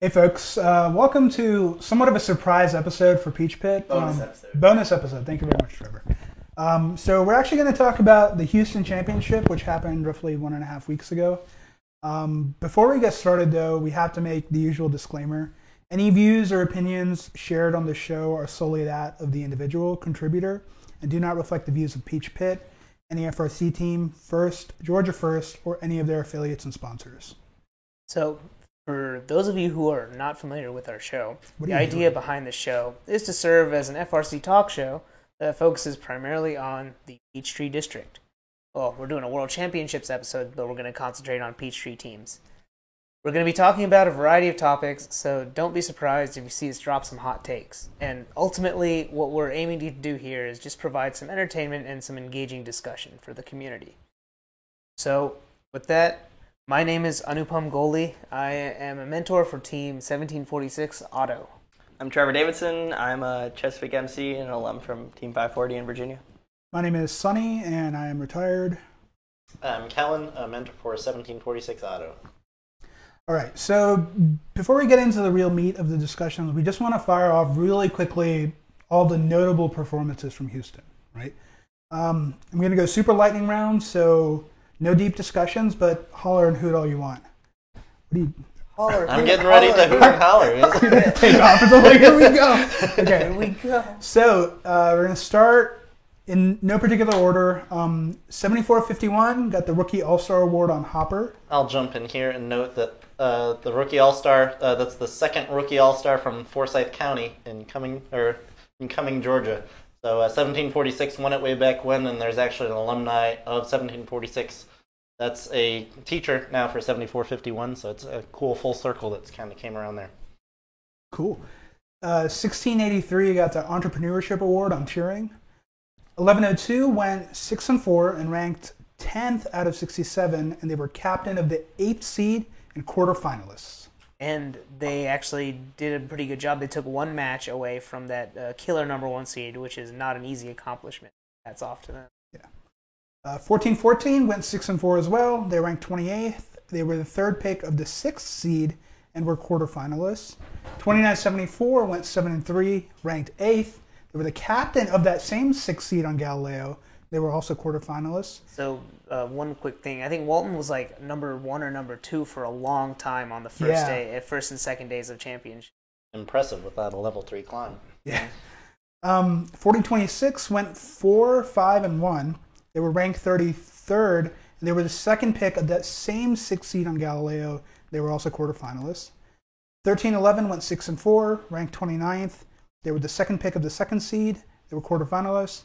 Hey folks, welcome to somewhat of a surprise episode for Peach Pit. Bonus episode. Thank you very much, Trevor. So we're actually going to talk about the Houston Championship, which happened roughly 1.5 weeks ago. Before we get started, though, we have to make the usual disclaimer. Any views or opinions shared on the show are solely that of the individual contributor and do not reflect the views of Peach Pit, any FRC team, First, Georgia First, or any of their affiliates and sponsors. So, for those of you who are not familiar with our show, the idea behind the show is to serve as an FRC talk show that focuses primarily on the Peachtree District. Well, we're doing a World Championships episode, but we're going to concentrate on Peachtree teams. We're going to be talking about a variety of topics, so don't be surprised if you see us drop some hot takes. And ultimately, what we're aiming to do here is just provide some entertainment and some engaging discussion for the community. So, with that, my name is Anupam Goli. I am a mentor for Team 1746 Auto. I'm Trevor Davidson. I'm a Chesapeake MC and an alum from Team 540 in Virginia. My name is Sonny, and I am retired. I'm Kellen, a mentor for 1746 Auto. All right, so before we get into the real meat of the discussions, we just want to fire off really quickly all the notable performances from Houston, right? I'm going to go super lightning round, so no deep discussions, but holler and hoot all you want. What do you... Holler. I'm getting ready to hoot and holler. Take off. It's like, here we go. Okay. Here we go. So we're going to start in no particular order. 7451 got the Rookie All-Star Award on Hopper. I'll jump in here and note that the Rookie All-Star, that's the second Rookie All-Star from Forsyth County in Cumming, Georgia. So 1746 won it way back when, and there's actually an alumni of 1746 that's a teacher now for 7451, so it's a cool full circle that's kind of came around there. Cool. 1683 got the Entrepreneurship Award on cheering. 1102 went 6-4 and ranked 10th out of 67, and they were captain of the 8th seed and quarterfinalists. And they actually did a pretty good job. They took one match away from that killer number one seed, which is not an easy accomplishment. Hats off to them. Yeah. 1414 went 6-4 as well. They ranked 28th. They were the third pick of the 6th seed and were quarterfinalists. 2974 went 7-3, ranked 8th. They were the captain of that same 6th seed on Galileo. They were also quarterfinalists. So, one quick thing. I think Walton was like number 1 or number 2 for a long time on the first and second days of championship. Impressive without a level 3 climb. Yeah. 1426 went 4, 5, and 1. They were ranked 33rd, and they were the second pick of that same 6th seed on Galileo. They were also quarterfinalists. 1311 went 6-4, ranked 29th. They were the second pick of the 2nd seed. They were quarterfinalists.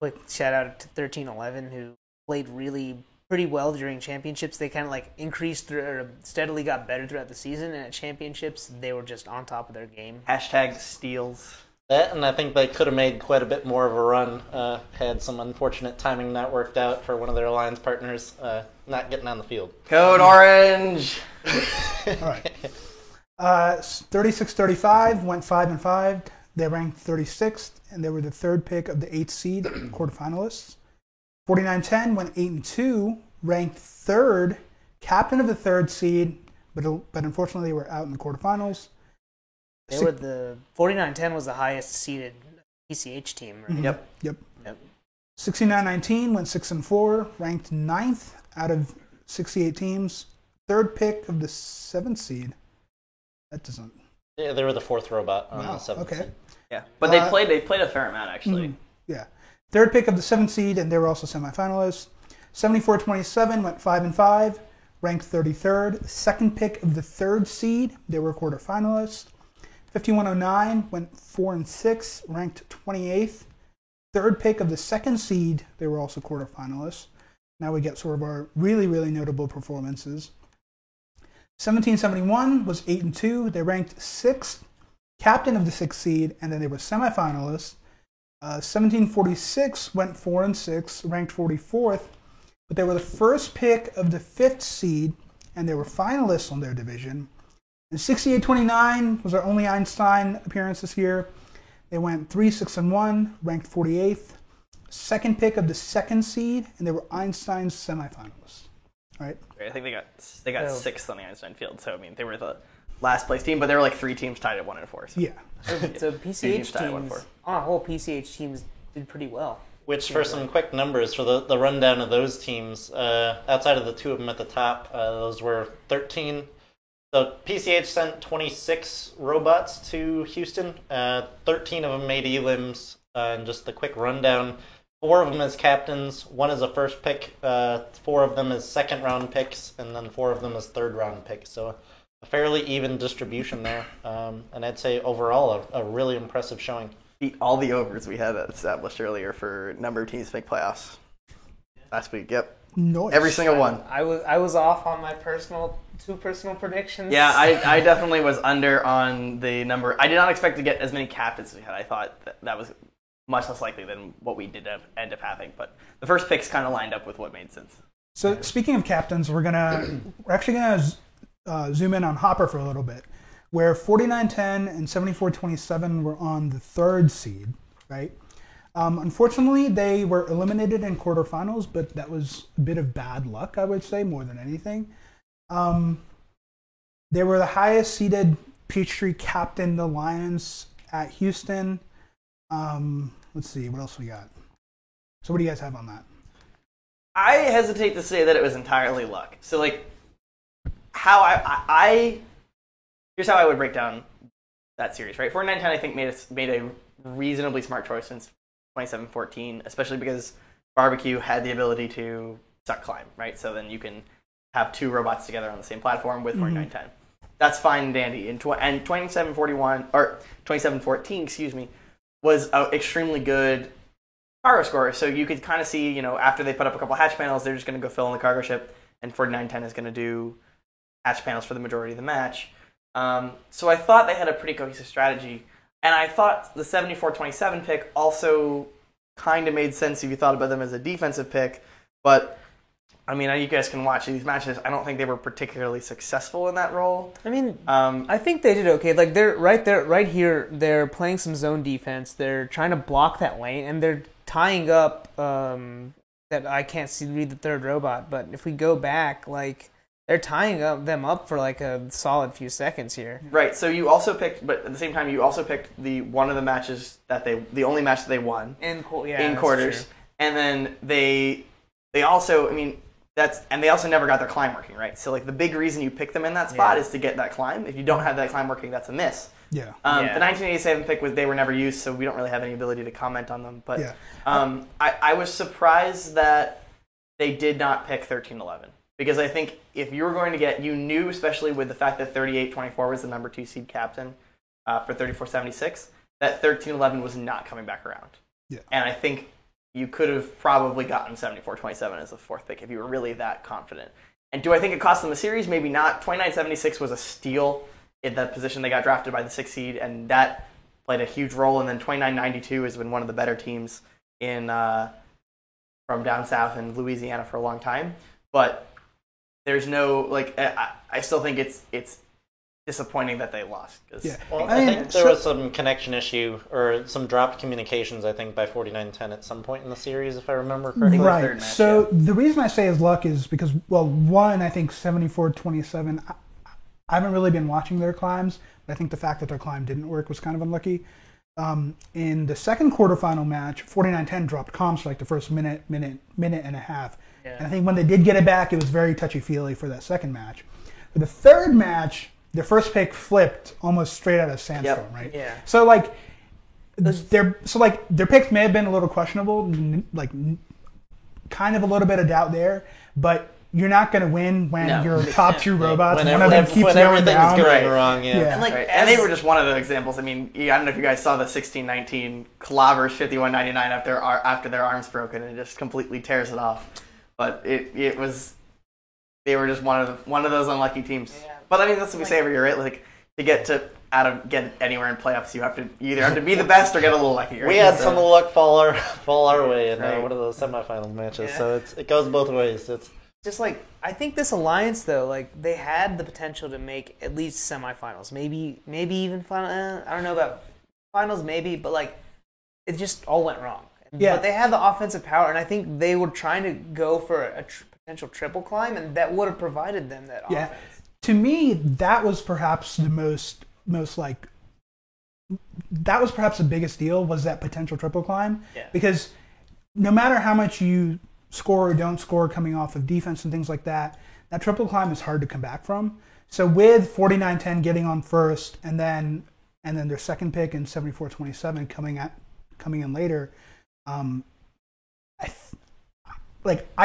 Quick shout out to 1311, who played really pretty well during championships. They kind of like increased or steadily got better throughout the season, and at championships they were just on top of their game. Hashtag steals. That, and I think they could have made quite a bit more of a run had some unfortunate timing not worked out for one of their alliance partners not getting on the field. Code Orange! All right. 3635 went 5-5. They ranked 36th, and they were the third pick of the 8th seed quarterfinalists. 4910 went 8-2, ranked 3rd, captain of the 3rd seed, but unfortunately they were out in the quarterfinals. They were the 4910 was the highest seeded PCH team, right? Mm-hmm. Yep. 6919 went 6-4, ranked 9th out of 68 teams, third pick of the 7th seed. That doesn't. Yeah, they were the 4th robot on the 7th okay. seed. Yeah, but they played a fair amount actually. Yeah, third pick of the 7th seed, and they were also semifinalists. 7427 went 5-5, ranked 33rd. Second pick of the 3rd seed, they were quarterfinalists. 5109 went 4-6, ranked 28th. Third pick of the 2nd seed, they were also quarterfinalists. Now we get sort of our really, really notable performances. 1771 was 8-2. They ranked 6th, captain of the 6th seed, and then they were semifinalists. 1746 went 4-6, ranked 44th, but they were the first pick of the 5th seed, and they were finalists on their division. And 6829 was our only Einstein appearance this year. They went 3-6-1, ranked 48th, second pick of the 2nd seed, and they were Einstein's semifinalists. All right. I think they got 6th on the Einstein field, so I mean they were the last place team, but there were like 3 teams tied at 1 and 4. So. Yeah. So PCH teams, on a whole, PCH teams did pretty well. Which, for some quick numbers, for the rundown of those teams, outside of the 2 of them at the top, those were 13. So PCH sent 26 robots to Houston. 13 of them made elims. And just the quick rundown, 4 of them as captains, 1 as a first pick, 4 of them as second-round picks, and then 4 of them as third-round picks. So a fairly even distribution there. And I'd say overall a really impressive showing. Beat all the overs we had established earlier for number of teams to make playoffs last week. Yep, Nice. Every single one. I was off on my two personal predictions. Yeah, I definitely was under on the number. I did not expect to get as many captains as we had. I thought that was much less likely than what we did end up having. But the first picks kind of lined up with what made sense. So speaking of captains, we're actually gonna zoom in on Hopper for a little bit, where 49-10 and 74-27 were on the 3rd seed, right? Unfortunately, they were eliminated in quarterfinals, but that was a bit of bad luck, I would say, more than anything. They were the highest seeded Peachtree captain, the Lions, at Houston. Let's see, what else we got? So what do you guys have on that? I hesitate to say that it was entirely luck. So, like, how here's how I would break down that series, right? 49-10, I think, made a reasonably smart choice since 27-14, especially because Barbecue had the ability to suck climb, right? So then you can have 2 robots together on the same platform with 49-10. That's fine and dandy. And 27-41, or 27-14, excuse me, was an extremely good cargo score. So you could kind of see, after they put up a couple hatch panels, they're just going to go fill in the cargo ship, and 49-10 is going to do hatch panels for the majority of the match. So I thought they had a pretty cohesive strategy. And I thought the 74-27 pick also kind of made sense if you thought about them as a defensive pick. But, I mean, you guys can watch these matches. I don't think they were particularly successful in that role. I mean, I think they did okay. Like, they're right here, they're playing some zone defense. They're trying to block that lane, and they're tying up that I can't read the 3rd robot. But if we go back, like, they're tying them up for like a solid few seconds here. Right. So you also picked, but at the same time, you also picked the only match that they won in quarters, true. And then they also, they also never got their climb working, right? So like the big reason you pick them in that spot is to get that climb. If you don't have that climb working, that's a miss. Yeah. The 1987 pick they were never used, so we don't really have any ability to comment on them. But I was surprised that they did not pick 13-11. Because I think if you were going to you knew, especially with the fact that 38-24 was the number 2 seed captain for 34-76, that 13-11 was not coming back around. Yeah. And I think you could have probably gotten 74-27 as the 4th pick if you were really that confident. And do I think it cost them a series? Maybe not. 29-76 was a steal in the position they got drafted by the 6th seed, and that played a huge role. And then 29-92 has been one of the better teams from down south in Louisiana for a long time. But there's no, I still think it's disappointing that they lost. Yeah. Well, I think there was some connection issue or some dropped communications, I think, by 49-10 at some point in the series, if I remember correctly. Right. The reason I say is luck is because, well, one, I think 74-27, I haven't really been watching their climbs, but I think the fact that their climb didn't work was kind of unlucky. In the second quarterfinal match, 49-10 dropped comms for like the first minute and a half. Yeah. And I think when they did get it back, it was very touchy-feely for that second match. For the 3rd match, their first pick flipped almost straight out of Sandstorm, right? Yeah. So their picks may have been a little questionable, like kind of a little bit of doubt there, but you're not going to win when your top 2 robots, one of them keeps going down. Going wrong, yeah. And they were just one of the examples. I mean, I don't know if you guys saw the 16-19 clobbers 51-99 after their arms broken, and it just completely tears it off. But it was, they were just one of those unlucky teams. Yeah. But I mean, that's what we say every year, right? Like, to get anywhere in playoffs, you either have to be the best or get a little lucky. Right? We had some of the luck fall our way in one of those semifinal matches, so it goes both ways. It's just like, I think this alliance though, like they had the potential to make at least semifinals, maybe even final. I don't know about finals, maybe, but like it just all went wrong. Yeah. But they had the offensive power, and I think they were trying to go for a potential triple climb, and that would have provided them that offense. to me, that was perhaps the most like, that was perhaps the biggest deal, was that potential triple climb. Yeah. Because no matter how much you score or don't score coming off of defense and things like that, that triple climb is hard to come back from. So with 49-10 getting on first, and then their second pick in 74-27 coming in later, I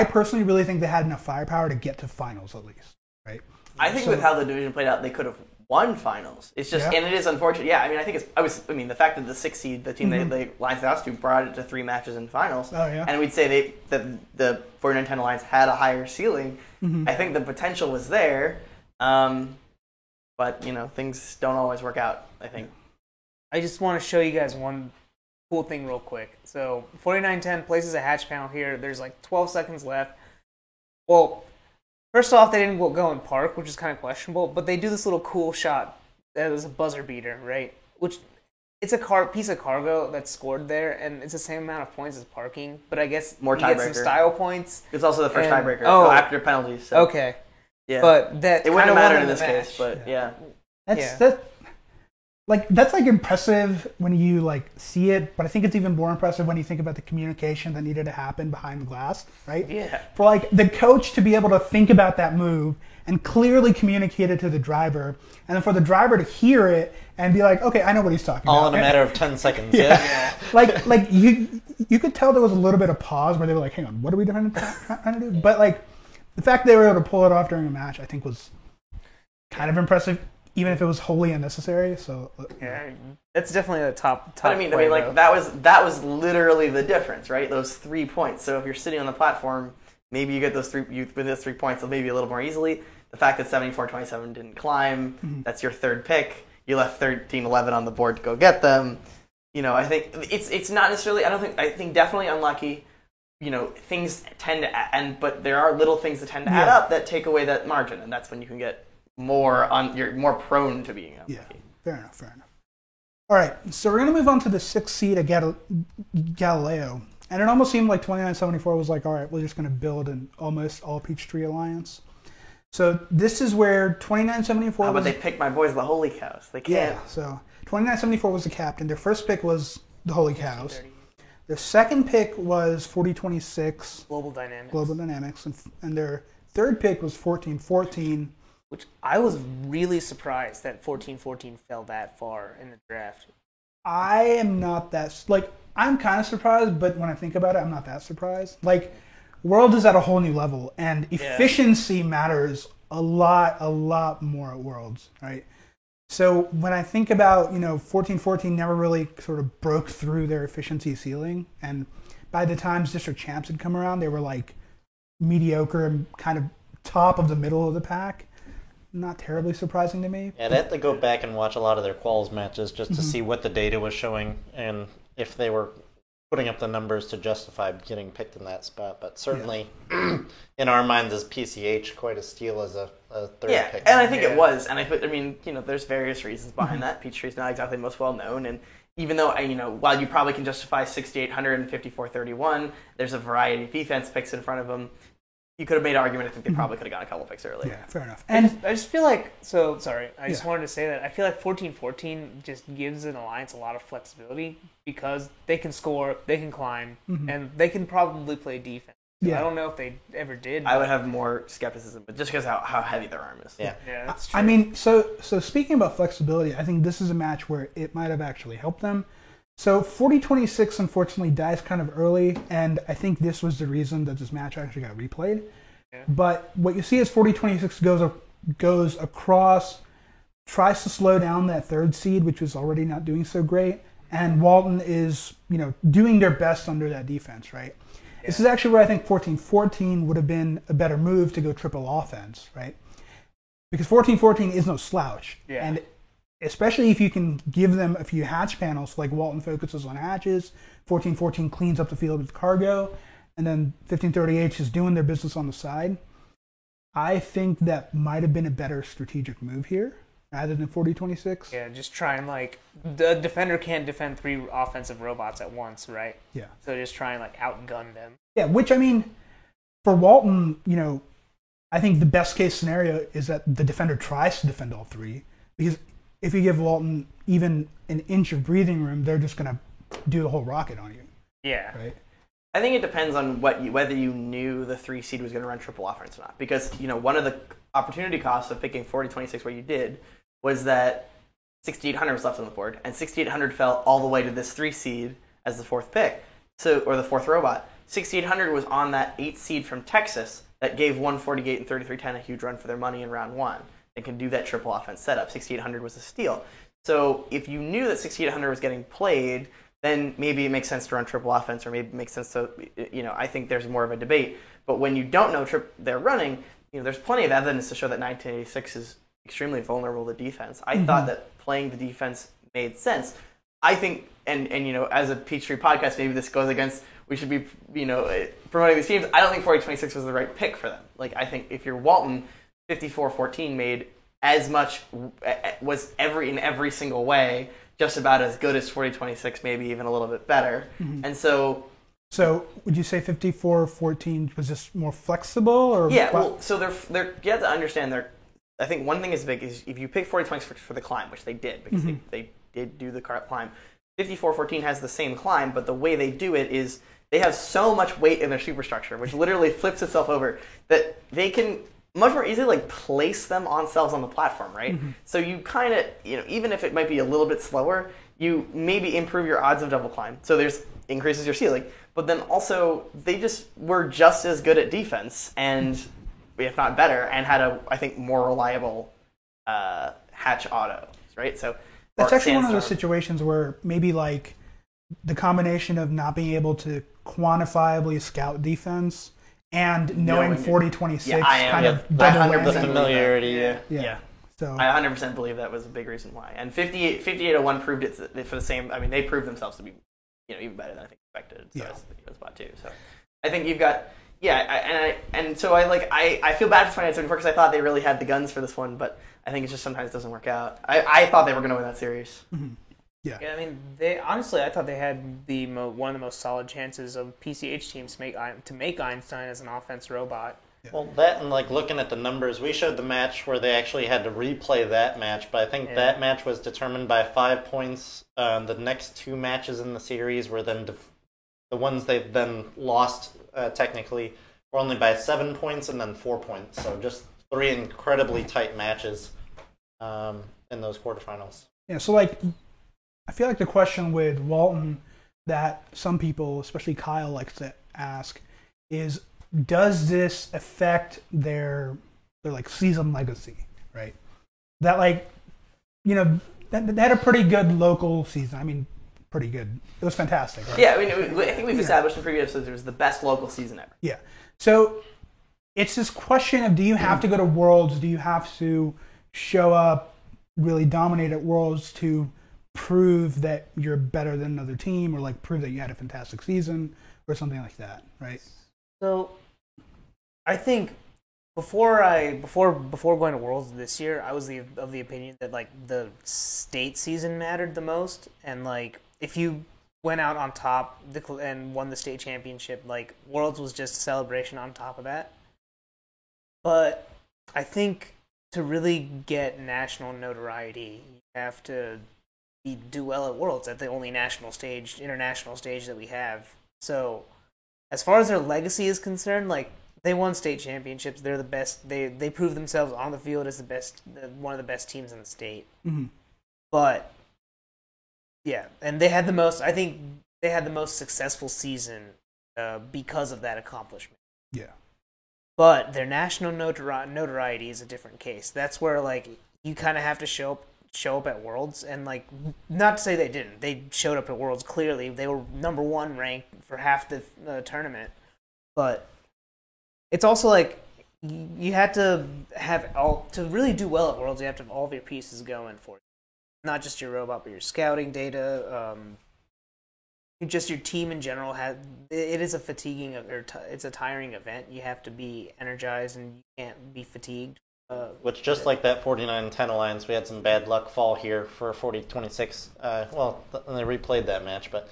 personally really think they had enough firepower to get to finals at least, right? I think with how the division played out, they could have won finals. It's just, and it is unfortunate. Yeah, I mean, I think the fact that the 6th seed, the team they Lions lost to, brought it to 3 matches in finals. Oh, yeah. And we'd say the 49-10 Alliance had a higher ceiling. I think the potential was there, but things don't always work out, I think. I just want to show you guys one cool thing real quick. So 49-10 places a hatch panel here. There's like 12 seconds left. Well, first off, they didn't go and park, which is kind of questionable, but they do this little cool shot that is a buzzer beater, right? Which it's a piece of cargo that's scored there, and it's the same amount of points as parking, but I guess more you get some style points. It's also the first tiebreaker. After penalties. So. Okay. Yeah. But that it wouldn't have mattered in this case, but yeah. That's impressive when you see it, but I think it's even more impressive when you think about the communication that needed to happen behind the glass, right? Yeah. For the coach to be able to think about that move and clearly communicate it to the driver, and then for the driver to hear it and be like, okay, I know what he's talking about. All in a matter of 10 seconds. Yeah. You could tell there was a little bit of pause where they were like, hang on, what are we trying to do? But the fact they were able to pull it off during a match, I think was kind of impressive, even if it was wholly unnecessary. So yeah, it's definitely a top. But I mean, that was literally the difference, right? Those 3 points. So if you're sitting on the platform, maybe you get those 3 points, maybe a little more easily. The fact that 74-27 didn't climb, that's your 3rd pick. You left 13-11 on the board to go get them. I think it's not necessarily. I think definitely unlucky. Things tend to but there are little things that tend to add up that take away that margin, and that's when you can get you're more prone to being unlucky. Yeah, fair enough. All right, so we're going to move on to the 6th seed at Galileo. And it almost seemed like 29-74 was like, all right, we're just going to build an almost all Peachtree alliance. So this is where 29-74 but they picked my boys, the Holy Cows. They can't. Yeah, so 29-74 was the captain. Their first pick was the Holy Cows. Their second pick was 40-26. Global Dynamics. And their third pick was 14-14. Which I was really surprised that 14-14 fell that far in the draft. I am not that... I'm kind of surprised, but when I think about it, I'm not that surprised. World is at a whole new level, and efficiency matters a lot more at Worlds, right? So when I think about, 14-14 never really sort of broke through their efficiency ceiling, and by the time District Champs had come around, they were mediocre and kind of top of the middle of the pack. Not terribly surprising to me. Yeah, I'd have to go back and watch a lot of their quals matches just to see what the data was showing and if they were putting up the numbers to justify getting picked in that spot. But certainly, in our minds as PCH, quite a steal as a third pick. And I think it was. And there's various reasons behind that. Peachtree's not exactly the most well known, and even though while you probably can justify 6,800 and 54-31, there's a variety of defense picks in front of them. You could have made an argument. I think they probably could have got a couple picks earlier. Yeah, fair enough. And I just feel like... So, sorry. I just wanted to say that I feel like 14-14 just gives an alliance a lot of flexibility because they can score, they can climb, and they can probably play defense. Yeah. I don't know if they ever did. I would have more skepticism, but just because how heavy their arm is. Yeah, that's true. I mean, so speaking about flexibility, I think this is a match where it might have actually helped them. So 40-26 unfortunately dies kind of early, and I think this was the reason that this match actually got replayed. Yeah. But what you see is 40-26 goes across, tries to slow down that 3rd seed, which was already not doing so great, and Walton is doing their best under that defense, right? Yeah. This is actually where I think 14-14 would have been a better move to go triple offense, right? Because 14-14 is no slouch, and especially if you can give them a few hatch panels, like Walton focuses on hatches, 14-14 cleans up the field with cargo, and then 15-30H is doing their business on the side. I think that might have been a better strategic move here, rather than 40-26. Yeah, just try and the defender can't defend 3 offensive robots at once, right? Yeah. So just try and outgun them. Yeah, which I mean, for Walton, I think the best case scenario is that the defender tries to defend all three, because if you give Walton even an inch of breathing room, they're just going to do the whole rocket on you. Yeah. Right? I think it depends on whether you knew the 3 seed was going to run triple offense or not. Because, one of the opportunity costs of picking 40-26 where you did was that 6,800 was left on the board, and 6,800 fell all the way to this 3 seed as the 4th pick, or the 4th robot. 6,800 was on that 8 seed from Texas that gave 148 and 3310 a huge run for their money in round 1. They can do that triple offense setup. 6,800 was a steal. So if you knew that 6,800 was getting played, then maybe it makes sense to run triple offense, or maybe it makes sense to, I think there's more of a debate. But when you don't know they're running, there's plenty of evidence to show that 1986 is extremely vulnerable to defense. I thought that playing the defense made sense. I think, and as a Peachtree podcast, maybe this goes against, we should be, promoting these teams. I don't think 40-26 was the right pick for them. Like, I think if you're Walton, 54-14 made as much, was in every single way, just about as good as 40-26, maybe even a little bit better. And so would you say 54-14 was just more flexible, or yeah? Well, so they're you have to understand I think one thing is big is if you pick 40-26 for the climb, which they did because they did do the climb. 54-14 has the same climb, but the way they do it is they have so much weight in their superstructure, which literally flips itself over, that they can much more easily place themselves on the platform, right? So you kind of, even if it might be a little bit slower, you maybe improve your odds of double climb. So there's increases your ceiling. But then also, they just were just as good at defense, and if not better, and had I think, more reliable hatch auto, right? So that's actually one of those situations where maybe the combination of not being able to quantifiably scout defense and knowing 40-26 kind of double the familiarity. Yeah. So I 100% believe that was a big reason why. And 58-01 proved it for the same. I mean, they proved themselves to be, even better than I think expected. So that's spot too. So I think you've got so I feel bad for 29-74 because I thought they really had the guns for this one, but I think it just sometimes doesn't work out. I thought they were going to win that series. Yeah, I mean, I thought they had one of the most solid chances of PCH teams to make Einstein as an offense robot. Yeah. Well, that and looking at the numbers, we showed the match where they actually had to replay that match, but I think that match was determined by 5 points. The next 2 matches in the series were then the ones they then lost technically were only by 7 points and then 4 points. So just 3 incredibly tight matches in those quarterfinals. Yeah, so I feel like the question with Walton that some people, especially Kyle, likes to ask is, does this affect their season legacy, right? That they had a pretty good local season. I mean, pretty good. It was fantastic, right? Yeah, I mean, I think we've established in previous episodes it was the best local season ever. Yeah. So it's this question of, do you have to go to Worlds? Do you have to show up, really dominate at Worlds to prove that you're better than another team, or prove that you had a fantastic season, or something like that, right? So, I think before going to Worlds this year, I was of the opinion that the state season mattered the most, and if you went out on top and won the state championship, Worlds was just a celebration on top of that. But I think to really get national notoriety, you have to do well at Worlds, at the only international stage that we have. So, as far as their legacy is concerned, they won state championships. They're the best. They proved themselves on the field as one of the best teams in the state. But yeah, and they had the most. I think they had the most successful season because of that accomplishment. Yeah. But their national notoriety is a different case. That's where you kind of have to show up at Worlds, and not to say they didn't. They showed up at Worlds clearly. They were number 1 ranked for half the tournament, but it's also you had to have to really do well at Worlds. You have to have all of your pieces going for you, not just your robot, but your scouting data. Just your team in general it is a fatiguing it's a tiring event. You have to be energized and you can't be fatigued. Which, just like that 49-10 alliance, we had some bad luck fall here for 40-26. They replayed that match, but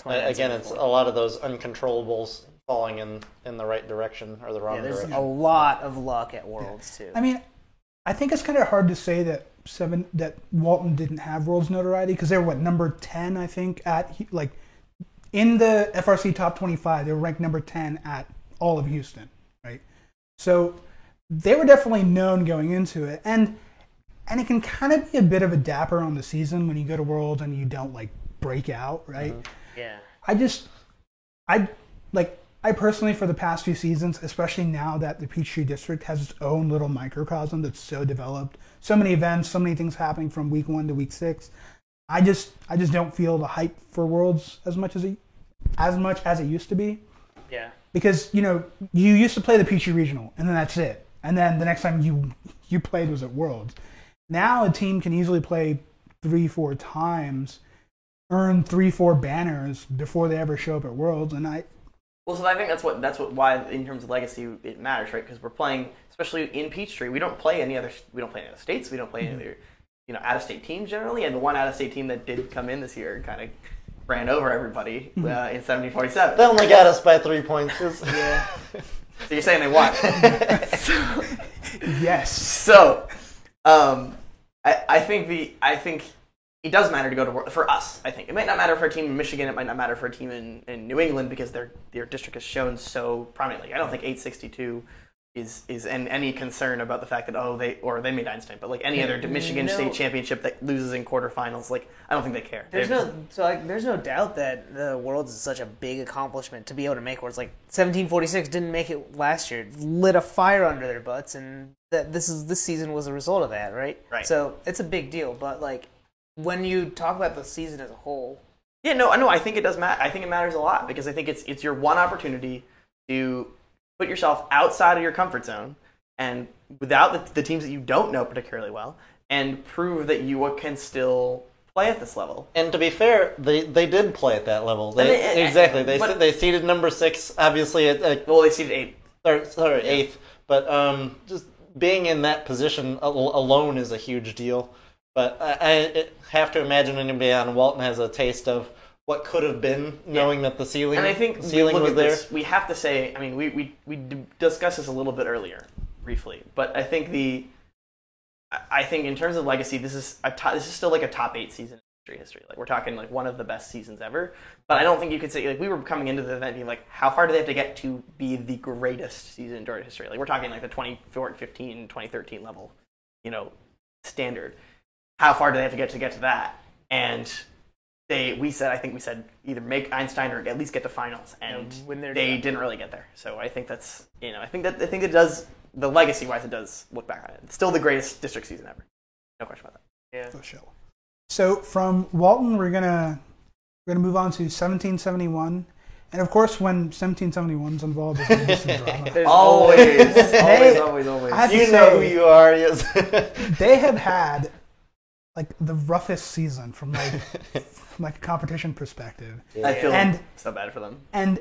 again, it's a lot of those uncontrollables falling in the right direction or the wrong there's direction. a lot of luck at Worlds too. I mean, I think it's kind of hard to say that Walton didn't have Worlds notoriety because they were number 10, I think, at in the FRC top 25. They were ranked number 10 at all of Houston, right? So they were definitely known going into it, and it can kind of be a bit of a dapper on the season when you go to Worlds and you don't break out, right? Mm-hmm. Yeah. I personally, for the past few seasons, especially now that the Peachtree District has its own little microcosm that's so developed, so many events, so many things happening from week 1 to week 6. I just don't feel the hype for Worlds as much as it used to be. Yeah. Because you used to play the Peachtree Regional, and then that's it. And then the next time you played was at Worlds. Now a team can easily play 3-4 times, earn 3-4 banners before they ever show up at Worlds, and so I think that's why in terms of legacy it matters, right? Because we're playing, especially in Peachtree, we don't play any other states, we don't play any other out of state teams generally, and the one out of state team that did come in this year kind of ran over everybody in 1747. They only got us by 3 points. Yeah. So you're saying they won? Yes. So, I think it does matter to go to Worlds for us. I think it might not matter for a team in Michigan. It might not matter for a team in New England because their district has shown so prominently. I don't think 862 is any concern about the fact that they made Einstein, but any other Michigan State championship that loses in quarterfinals, I don't think they care. There's no doubt that the Worlds is such a big accomplishment to be able to make. Where it's 1746 didn't make it last year, lit a fire under their butts, and this season was a result of that, right? Right. So it's a big deal, but when you talk about the season as a whole, yeah, no, I think it does matter. I think it matters a lot because I think it's your one opportunity to put yourself outside of your comfort zone and without the teams that you don't know particularly well, and prove that you can still play at this level. And to be fair, they did play at that level. They seeded number 6, obviously. They seeded 8th. Sorry, 8th. But just being in that position alone is a huge deal. But I have to imagine anybody on Walton has a taste of what could have been, knowing that the ceiling, and I think was there. We have to say, we discussed this a little bit earlier, briefly, but I think in terms of legacy, this is still a top 8 season in history. We're talking one of the best seasons ever. But I don't think you could say we were coming into the event being how far do they have to get to be the greatest season in Georgia history? We're talking the 2015, 2013 level, standard. How far do they have to get to that? And we said either make Einstein or at least get to finals, and they didn't really get there. So I think that's I think it does, the legacy wise, it does look back on it. It's still the greatest district season ever, no question about that. Yeah. For sure. So from Walton, we're gonna move on to 1771, and of course, when 1771's involved, there's gonna be some drama. always. You know who you are. Yes. They have had the roughest season from a competition perspective. I feel so bad for them. And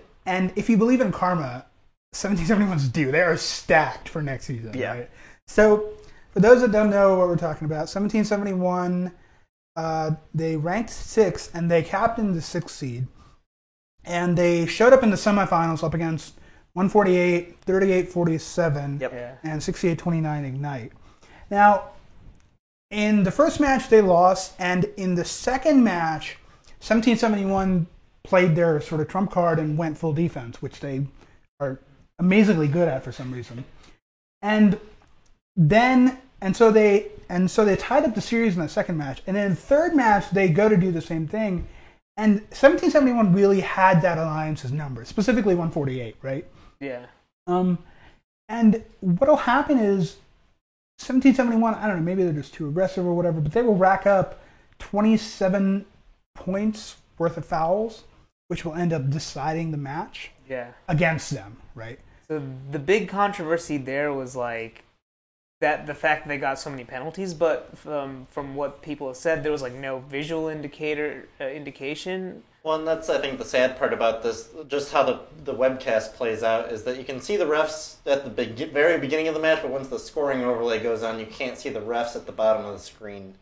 if you believe in karma, 1771's due. They are stacked for next season. Yeah. Right? So for those that don't know what we're talking about, 1771, they ranked 6th and they captained the 6th seed. And they showed up in the semifinals up against 148, 38-47, and 68-29 Ignite. Now, in the first match, they lost, and in the second match, 1771 played their sort of trump card and went full defense, which they are amazingly good at for some reason. So they tied up the series in the second match, and in the third match, they go to do the same thing, and 1771 really had that alliance's number, specifically 148, right? Yeah. And what'll happen is 1771, I don't know, maybe they're just too aggressive or whatever, but they will rack up 27 points worth of fouls, which will end up deciding the match against them, right? So the big controversy there was that the fact that they got so many penalties, but from what people have said, there was no visual indication. Well, and that's, I think, the sad part about this, just how the webcast plays out, is that you can see the refs at the very beginning of the match, but once the scoring overlay goes on, you can't see the refs at the bottom of the screen.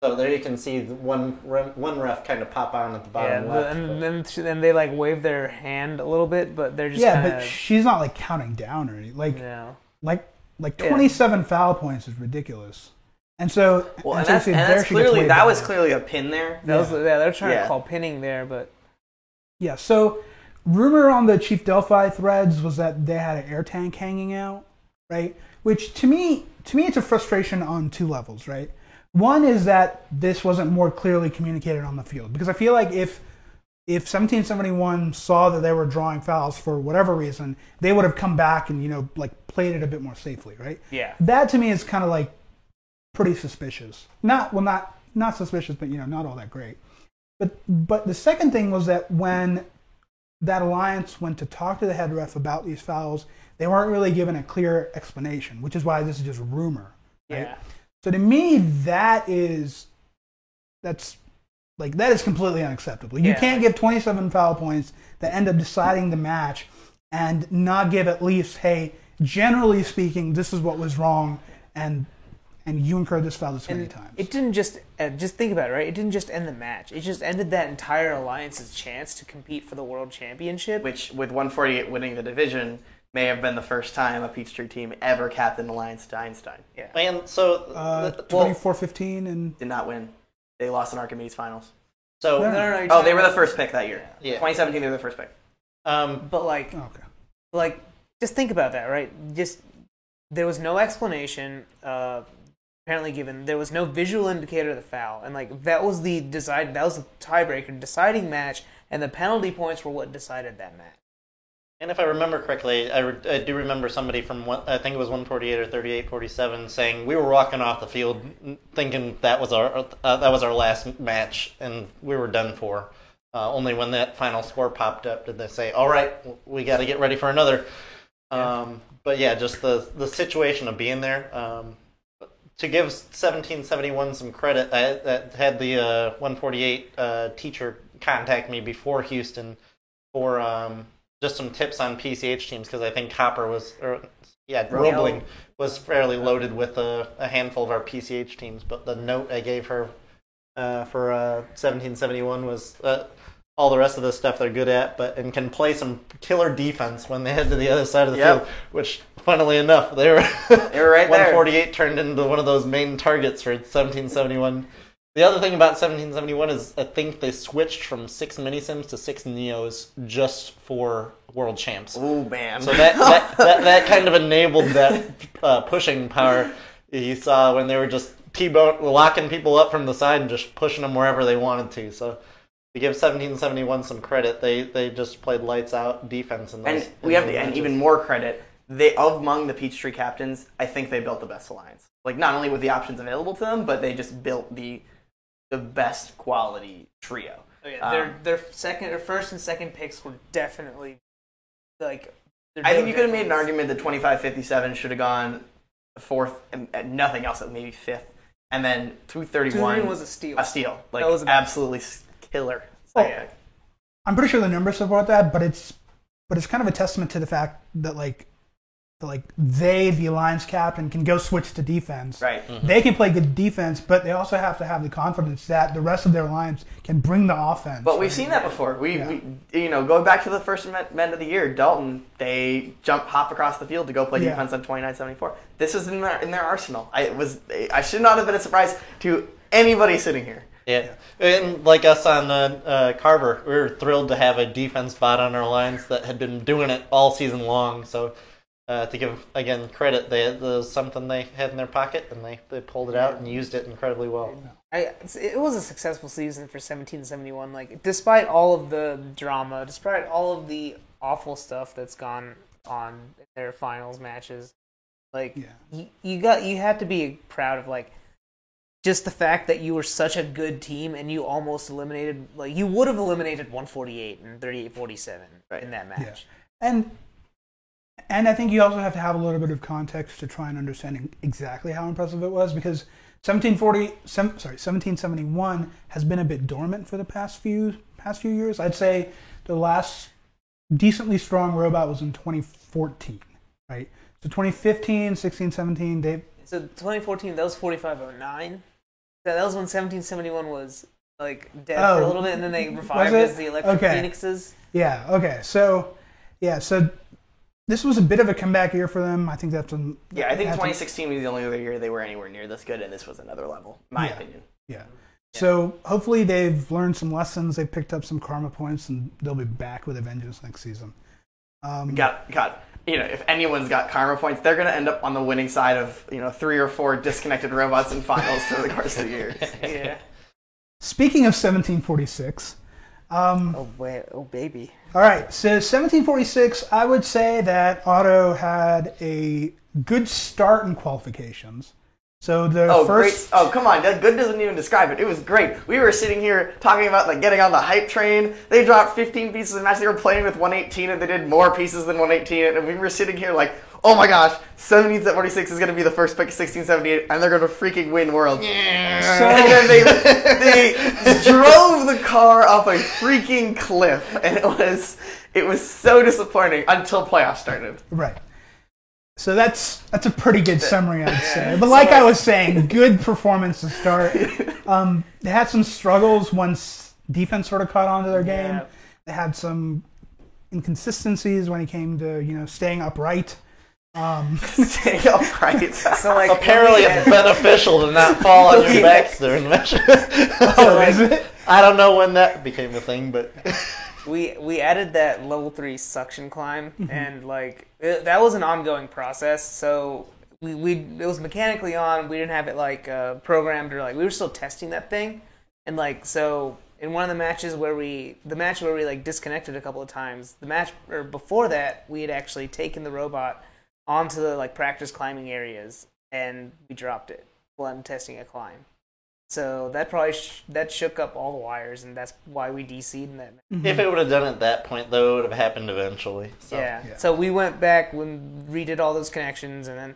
So there you can see one ref kind of pop on at the bottom left. And they like wave their hand a little bit, but they're just but she's not like counting down or anything. Like 27 foul points is ridiculous. And so, that's clearly that was clearly a pin there. They're trying to call pinning there, but yeah. So, rumor on the Chief Delphi threads was that they had an air tank hanging out, right? Which to me, it's a frustration on two levels, right? One is that this wasn't more clearly communicated on the field, because I feel like if 1771 saw that they were drawing fouls for whatever reason, they would have come back and played it a bit more safely, right? Yeah. That to me is kind of like pretty suspicious. Not suspicious, but not all that great. But the second thing was that when that alliance went to talk to the head ref about these fouls, they weren't really given a clear explanation, which is why this is just rumor. Right? Yeah. So to me, that is completely unacceptable. You can't give 27 foul points that end up deciding the match and not give at least, hey, generally speaking, this is what was wrong, and you incurred this foul this many times. It didn't just think about it, right? It didn't just end the match. It just ended that entire alliance's chance to compete for the world championship. Which, with 148 winning the division, may have been the first time a Peachtree team ever captained Alliance to Einstein. Yeah. And so 24-15 and did not win. They lost in Archimedes finals. So no, they were the first pick that year. Yeah. 2017, they were the first pick. But just think about that, right? Just there was no explanation apparently given. There was no visual indicator of the foul, and that was the tiebreaker, deciding match, and the penalty points were what decided that match. And if I remember correctly, I do remember somebody from, I think it was 148 or 38-47, saying we were walking off the field thinking that was our last match and we were done for. Only when that final score popped up did they say, all right, we got to get ready for another. But yeah, just the situation of being there. To give 1771 some credit, I had the 148 teacher contact me before Houston for just some tips on PCH teams, because I think Roebling was fairly loaded with a handful of our PCH teams. But the note I gave her for 1771 was all the rest of the stuff they're good at, and can play some killer defense when they head to the other side of the field. Which, funnily enough, they were right there. 148 turned into one of those main targets for 1771. The other thing about 1771 is I think they switched from 6 mini-sims to 6 Neos just for World Champs. Oh, man. So that kind of enabled that pushing power you saw when they were just locking people up from the side and just pushing them wherever they wanted to. So to give 1771 some credit, they just played lights out defense. And even more credit. Among the Peachtree captains, I think they built the best alliance. Not only with the options available to them, but they just built the best quality trio. Oh, yeah. Their first and second picks were definitely I think you could have made an argument that 25-57 should have gone fourth and nothing else, maybe fifth, and then 231 was a steal. That was absolutely killer. So, yeah. I'm pretty sure the numbers support that, but it's kind of a testament to the fact that the Alliance captain, can go switch to defense. Right. Mm-hmm. They can play good defense, but they also have to have the confidence that the rest of their Alliance can bring the offense. But we've seen that before. We going back to the first men of the year, Dalton, they hop across the field to go play defense on 29-74. This is in their arsenal. I should not have been a surprise to anybody sitting here. Yeah, and like us on Carver, we were thrilled to have a defense bot on our lines that had been doing it all season long. So to give, again, credit, there was something they had in their pocket, and they pulled it out and used it incredibly well. It was a successful season for 1771. Despite all of the drama, despite all of the awful stuff that's gone on in their finals matches, you had to be proud of just the fact that you were such a good team and you almost eliminated, you would have eliminated 148 and 38-47 in that match. Yeah. And I think you also have to have a little bit of context to try and understand exactly how impressive it was, because 1771 has been a bit dormant for the past few years. I'd say the last decently strong robot was in 2014, right? So 2015, 16, 17, So 2014, that was 4509. That was when 1771 was like dead for a little bit, and then they revived as the Electric Phoenixes. Yeah. Okay. So this was a bit of a comeback year for them. I think that's when. Yeah, I think 2016 was the only other year they were anywhere near this good, and this was another level, in my opinion. Yeah. So hopefully they've learned some lessons. They've picked up some karma points, and they'll be back with a vengeance next season. If anyone's got karma points, they're going to end up on the winning side of 3 or 4 disconnected robots in finals through the course of the year. Yeah. Speaking of 1746. Oh baby. All right, so 1746, I would say that Otto had a good start in qualifications. So great. Oh, come on. That good doesn't even describe it. It was great. We were sitting here talking about getting on the hype train. They dropped 15 pieces in match. They were playing with 118, and they did more pieces than 118. And we were sitting here like, oh my gosh, 1746 is going to be the first pick of 1678, and they're going to freaking win Worlds. And then they drove the car off a freaking cliff, and it was so disappointing until playoffs started. Right. So that's a pretty good summary, I'd say. But like I was saying, good performance to start. They had some struggles once defense sort of caught on to their game. Yeah. They had some inconsistencies when it came to staying upright. Staying upright. So apparently it's beneficial to not fall on your backs during the match. Is it? I don't know when that became a thing, but. We added that level 3 suction climb, and that was an ongoing process. So it was mechanically on. We didn't have it programmed, or we were still testing that thing. And so in one of the matches where we disconnected a couple of times, before that we had actually taken the robot onto the practice climbing areas, and we dropped it while I'm testing a climb. So that probably that shook up all the wires, and that's why we DC'd in that match. If it would have done it at that point, though, it would have happened eventually. So. Yeah. So we went back and redid all those connections, and then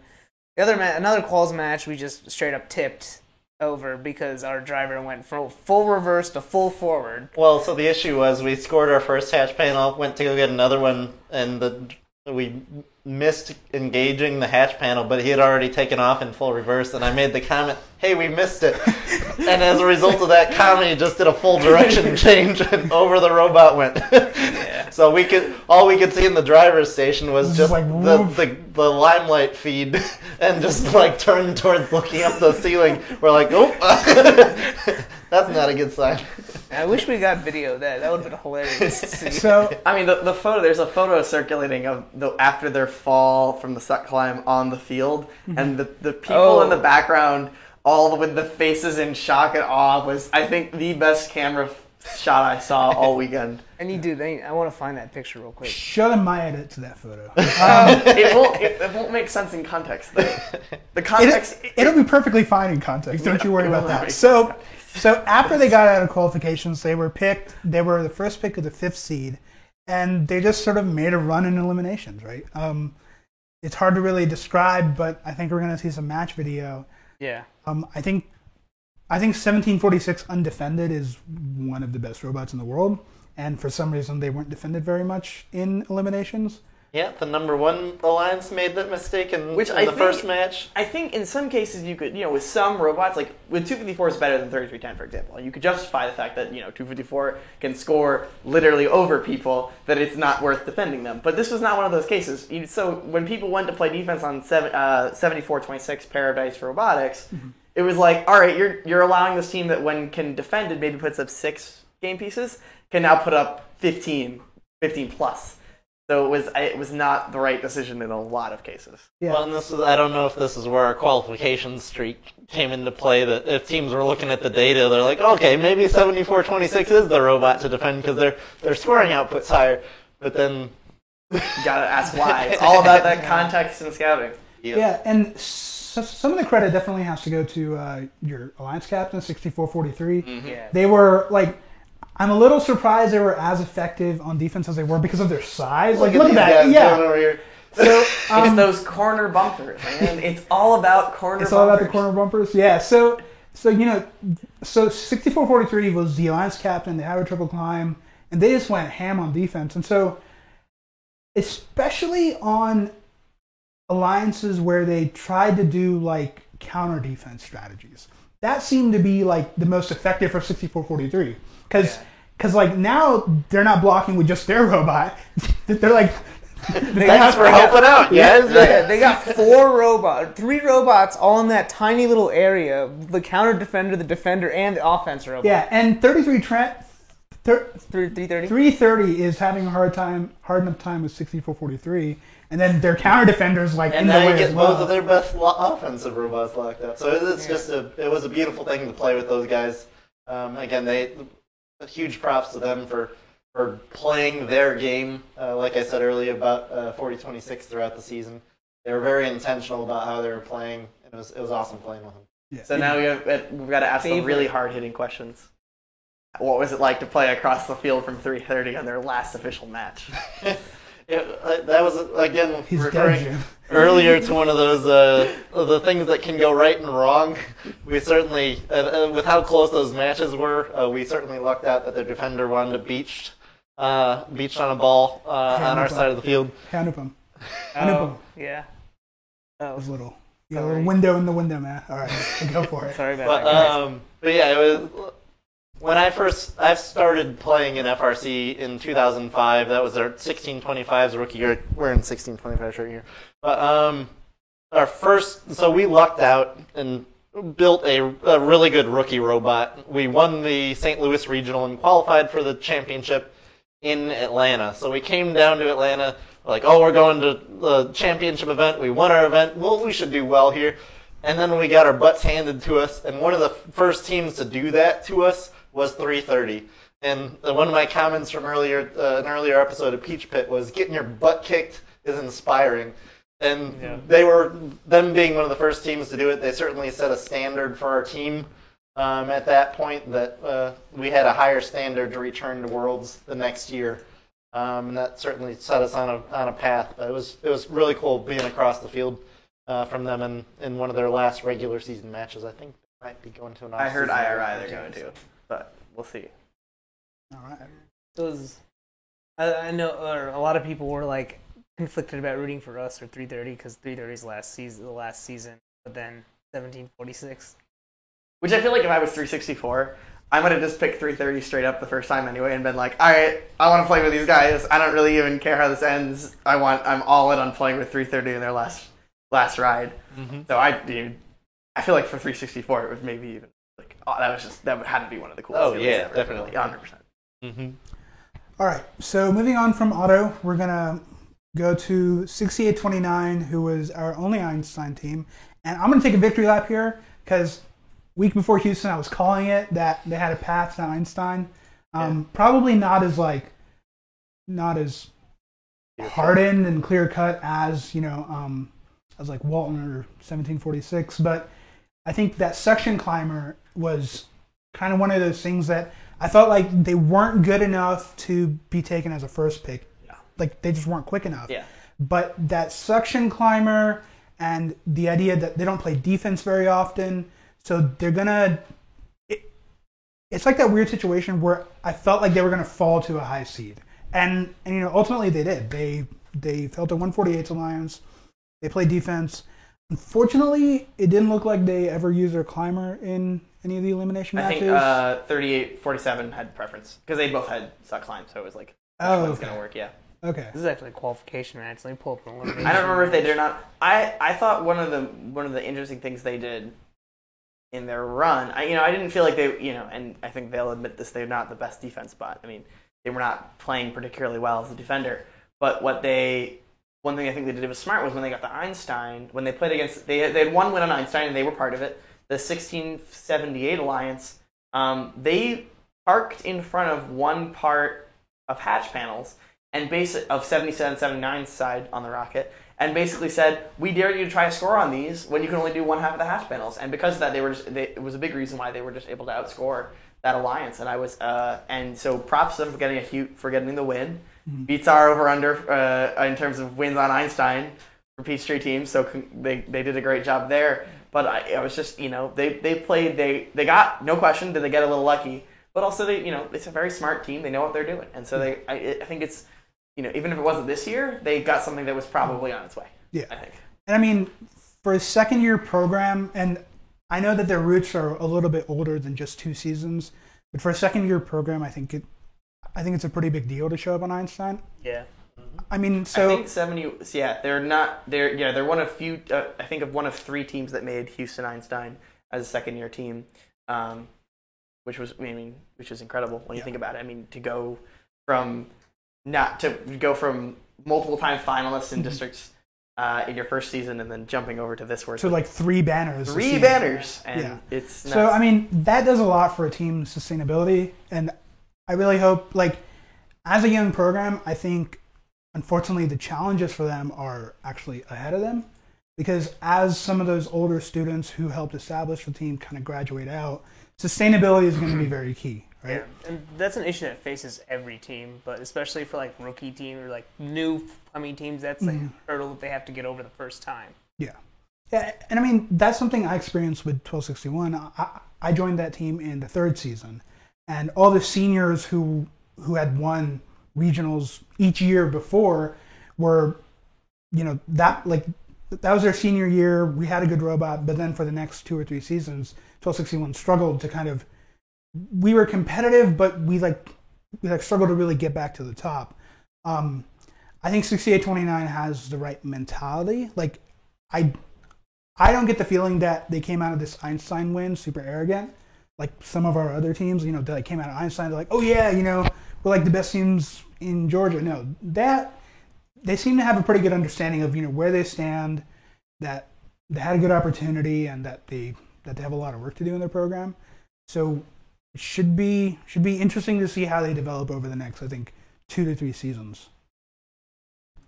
another quals match we just straight up tipped over because our driver went from full reverse to full forward. Well, so the issue was we scored our first hatch panel, went to go get another one, and we missed engaging the hatch panel, but he had already taken off in full reverse, and I made the comment, hey, we missed it. And as a result of that comment, he just did a full direction change, and over the robot went. So all we could see in the driver's station was just the limelight feed, and just turned towards looking up the ceiling. We're like, oh, that's not a good sign. I wish we got video of that. That would have been hilarious to see. So, I mean, the photo. There's a photo circulating of after their fall from the suck climb on the field, and the people in the background, all with the faces in shock and awe, was, I think, the best camera shot I saw all weekend. And I want to find that picture real quick. Shut in my edit to that photo. It won't make sense in context, though. The context... It'll be perfectly fine in context. Don't you worry about that. So after they got out of qualifications, they were the first pick of the 5th seed, and they just sort of made a run in eliminations, right? It's hard to really describe, but I think we're going to see some match video. Yeah. I think 1746 undefended is one of the best robots in the world, and for some reason they weren't defended very much in eliminations. Yeah, the number 1 alliance made that mistake in the first match. I think in some cases you could, with some robots, with 254 is better than 3310, for example. You could justify the fact that, 254 can score literally over people, that it's not worth defending them. But this was not one of those cases. So when people went to play defense on 7426 Paradise Robotics, it was all right, you're allowing this team that when can defend it maybe puts up 6 game pieces, can now put up 15 plus. So it was not the right decision in a lot of cases. Yeah. Well, and I don't know if this is where our qualification streak came into play, that if teams were looking at the data, they're like, okay, maybe 7426 is the robot to defend because their scoring output's higher. But then... You gotta ask why. It's all about that context and scouting. Yep. Yeah, and some of the credit definitely has to go to your alliance captain, 6443. Mm-hmm. Yeah. They were I'm a little surprised they were as effective on defense as they were because of their size. Look at that. Yeah. Over here. So it's those corner bumpers, man. It's all about corner bumpers. It's all about the corner bumpers. Yeah. So 6443 was the alliance captain. They had a triple climb, and they just went ham on defense. And so, especially on alliances where they tried to do counter defense strategies, that seemed to be like the most effective for 6443 because like now they're not blocking with just their robot. They're like thanks for helping out, guys. Yeah, they got 3 robots all in that tiny little area. The counter defender, the defender, and the offense robot. Yeah, and 33 Trent 330? 330 is having a hard enough time with 6443, and then their counter defenders like and in the now way you get as well. both of their best offensive robots locked up. So it's just it was a beautiful thing to play with those guys. Again, huge props to them for playing their game. Like I said earlier about 4026 throughout the season, they were very intentional about how they were playing, and it was awesome playing with them. Yeah. So now we've got to ask some really hard hitting questions. What was it like to play across the field from 330 on their last official match? That was, again, He's referring earlier to one of those the things that can go right and wrong. We certainly, with how close those matches were, we certainly lucked out that the defender wound up beached on a ball on our side of the field. Anupam. Yeah. It was little. You got a little window in the window, man. All right, go for it. Sorry about that, guys. But yeah, it was... When I started playing in FRC in 2005, that was our 1625's rookie year. We're in 1625 right here. But so we lucked out and built a really good rookie robot. We won the St. Louis Regional and qualified for the championship in Atlanta. So we came down to Atlanta, like, we're going to the championship event. We won our event. Well, we should do well here. And then we got our butts handed to us, and one of the first teams to do that to us was 330. And one of my comments from an earlier episode of Peach Pit was getting your butt kicked is inspiring. And them being one of the first teams to do it, they certainly set a standard for our team at that point that we had a higher standard to return to Worlds the next year. And that certainly set us on a path. But it was really cool being across the field from them in one of their last regular season matches. I think they might be going to an off-season. I heard IRI they're going to. But we'll see. All right. I know a lot of people were like conflicted about rooting for us or 330 because 330's the last season, but then 1746. Which I feel like if I was 364, I might have just picked 330 straight up the first time anyway and been like, all right, I want to play with these guys. I don't really even care how this ends. I'm all in on playing with 330 in their last ride. Mm-hmm. So I feel like for 364 it was maybe even. That had to be one of the coolest. Oh yeah, ever. definitely, 100%. Mm-hmm. All right, so moving on from Otto, we're gonna go to 6829, who was our only Einstein team, and I'm gonna take a victory lap here because week before Houston, I was calling it that they had a path to Einstein. Probably not as hardened and clear cut as as like Walton or 1746, but I think that section climber was kind of one of those things that I felt like they weren't good enough to be taken as a first pick. Yeah. Like they just weren't quick enough. Yeah. But that suction climber and the idea that they don't play defense very often, so they're gonna. It's like that weird situation where I felt like they were gonna fall to a high seed, and ultimately they did. They fell to 148's alliance. They played defense. Unfortunately, it didn't look like they ever used their climber in any of the elimination matches. I think 38-47 had preference because they both had suck climb, so it was like, which one's going to work, yeah. Okay. This is actually a qualification match. Let me pull up an elimination. I don't remember if they did or not. I thought one of the interesting things they did in their run, I didn't feel like they, and I think they'll admit this, they're not the best defense spot. I mean, they were not playing particularly well as a defender, but one thing I think they did was smart was when they got the Einstein, when they played against, they had one win on Einstein and they were part of it, the 1678 Alliance, they parked in front of one part of hatch panels and of 77-79's side on the rocket, and basically said, we dare you to try to score on these when you can only do one half of the hatch panels. And because of that, it was a big reason why they were just able to outscore that alliance. And so props to them for getting the win. Beats our over-under in terms of wins on Einstein for Peachtree teams, so they did a great job there. But I was just, they played, they got, no question, did they get a little lucky, but also it's a very smart team, they know what they're doing. And so I think it's, even if it wasn't this year, they got something that was probably on its way. Yeah. I think. And I mean, for a second-year program, and I know that their roots are a little bit older than just 2 seasons, but for a second-year program, I think it's a pretty big deal to show up on Einstein. Yeah. I mean, so I think 70. Yeah, they're one of few. I think of one of 3 teams that made Houston Einstein as a second-year team, which is incredible when you think about it. I mean, to go from multiple time finalists in districts in your first season and then jumping over to this where to like 3 banners. 3 banners, and it's nuts. So I mean that does a lot for a team's sustainability, and I really hope, like, as a young program, I think unfortunately the challenges for them are actually ahead of them, because as some of those older students who helped establish the team kind of graduate out, sustainability is going to be very key. Right? Yeah, and that's an issue that faces every team, but especially for like rookie teams or like new coming teams, that's like a hurdle that they have to get over the first time. Yeah, and I mean that's something I experienced with 1261. I joined that team in the 3rd season, and all the seniors who had won regionals each year before were, that was their senior year. We had a good robot, but then for the next 2 or 3 seasons, 1261 struggled to kind of. We were competitive, but we struggled to really get back to the top. I think 6829 has the right mentality. Like, I don't get the feeling that they came out of this Einstein win super arrogant, like some of our other teams. That came out of Einstein, they're like, oh yeah, we're like the best teams in Georgia. No, that they seem to have a pretty good understanding of where they stand, that they had a good opportunity, and that they have a lot of work to do in their program. So. It should be interesting to see how they develop over the next, I think, 2 to 3 seasons.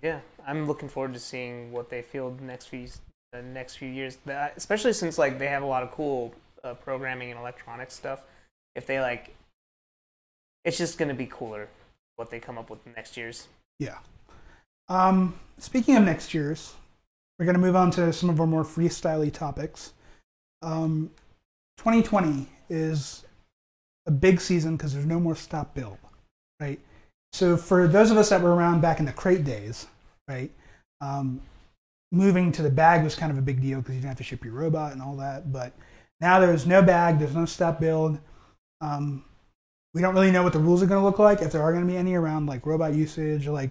Yeah, I'm looking forward to seeing what they field the next few years, especially since they have a lot of cool programming and electronic stuff. If they it's just going to be cooler what they come up with next year's. Yeah. Speaking of next year's, we're going to move on to some of our more freestyle-y topics. 2020 is a big season because there's no more stop build, right? So for those of us that were around back in the crate days, right, moving to the bag was kind of a big deal because you didn't have to ship your robot and all that. But now there's no bag, there's no stop build. We don't really know what the rules are going to look like, if there are going to be any around robot usage, or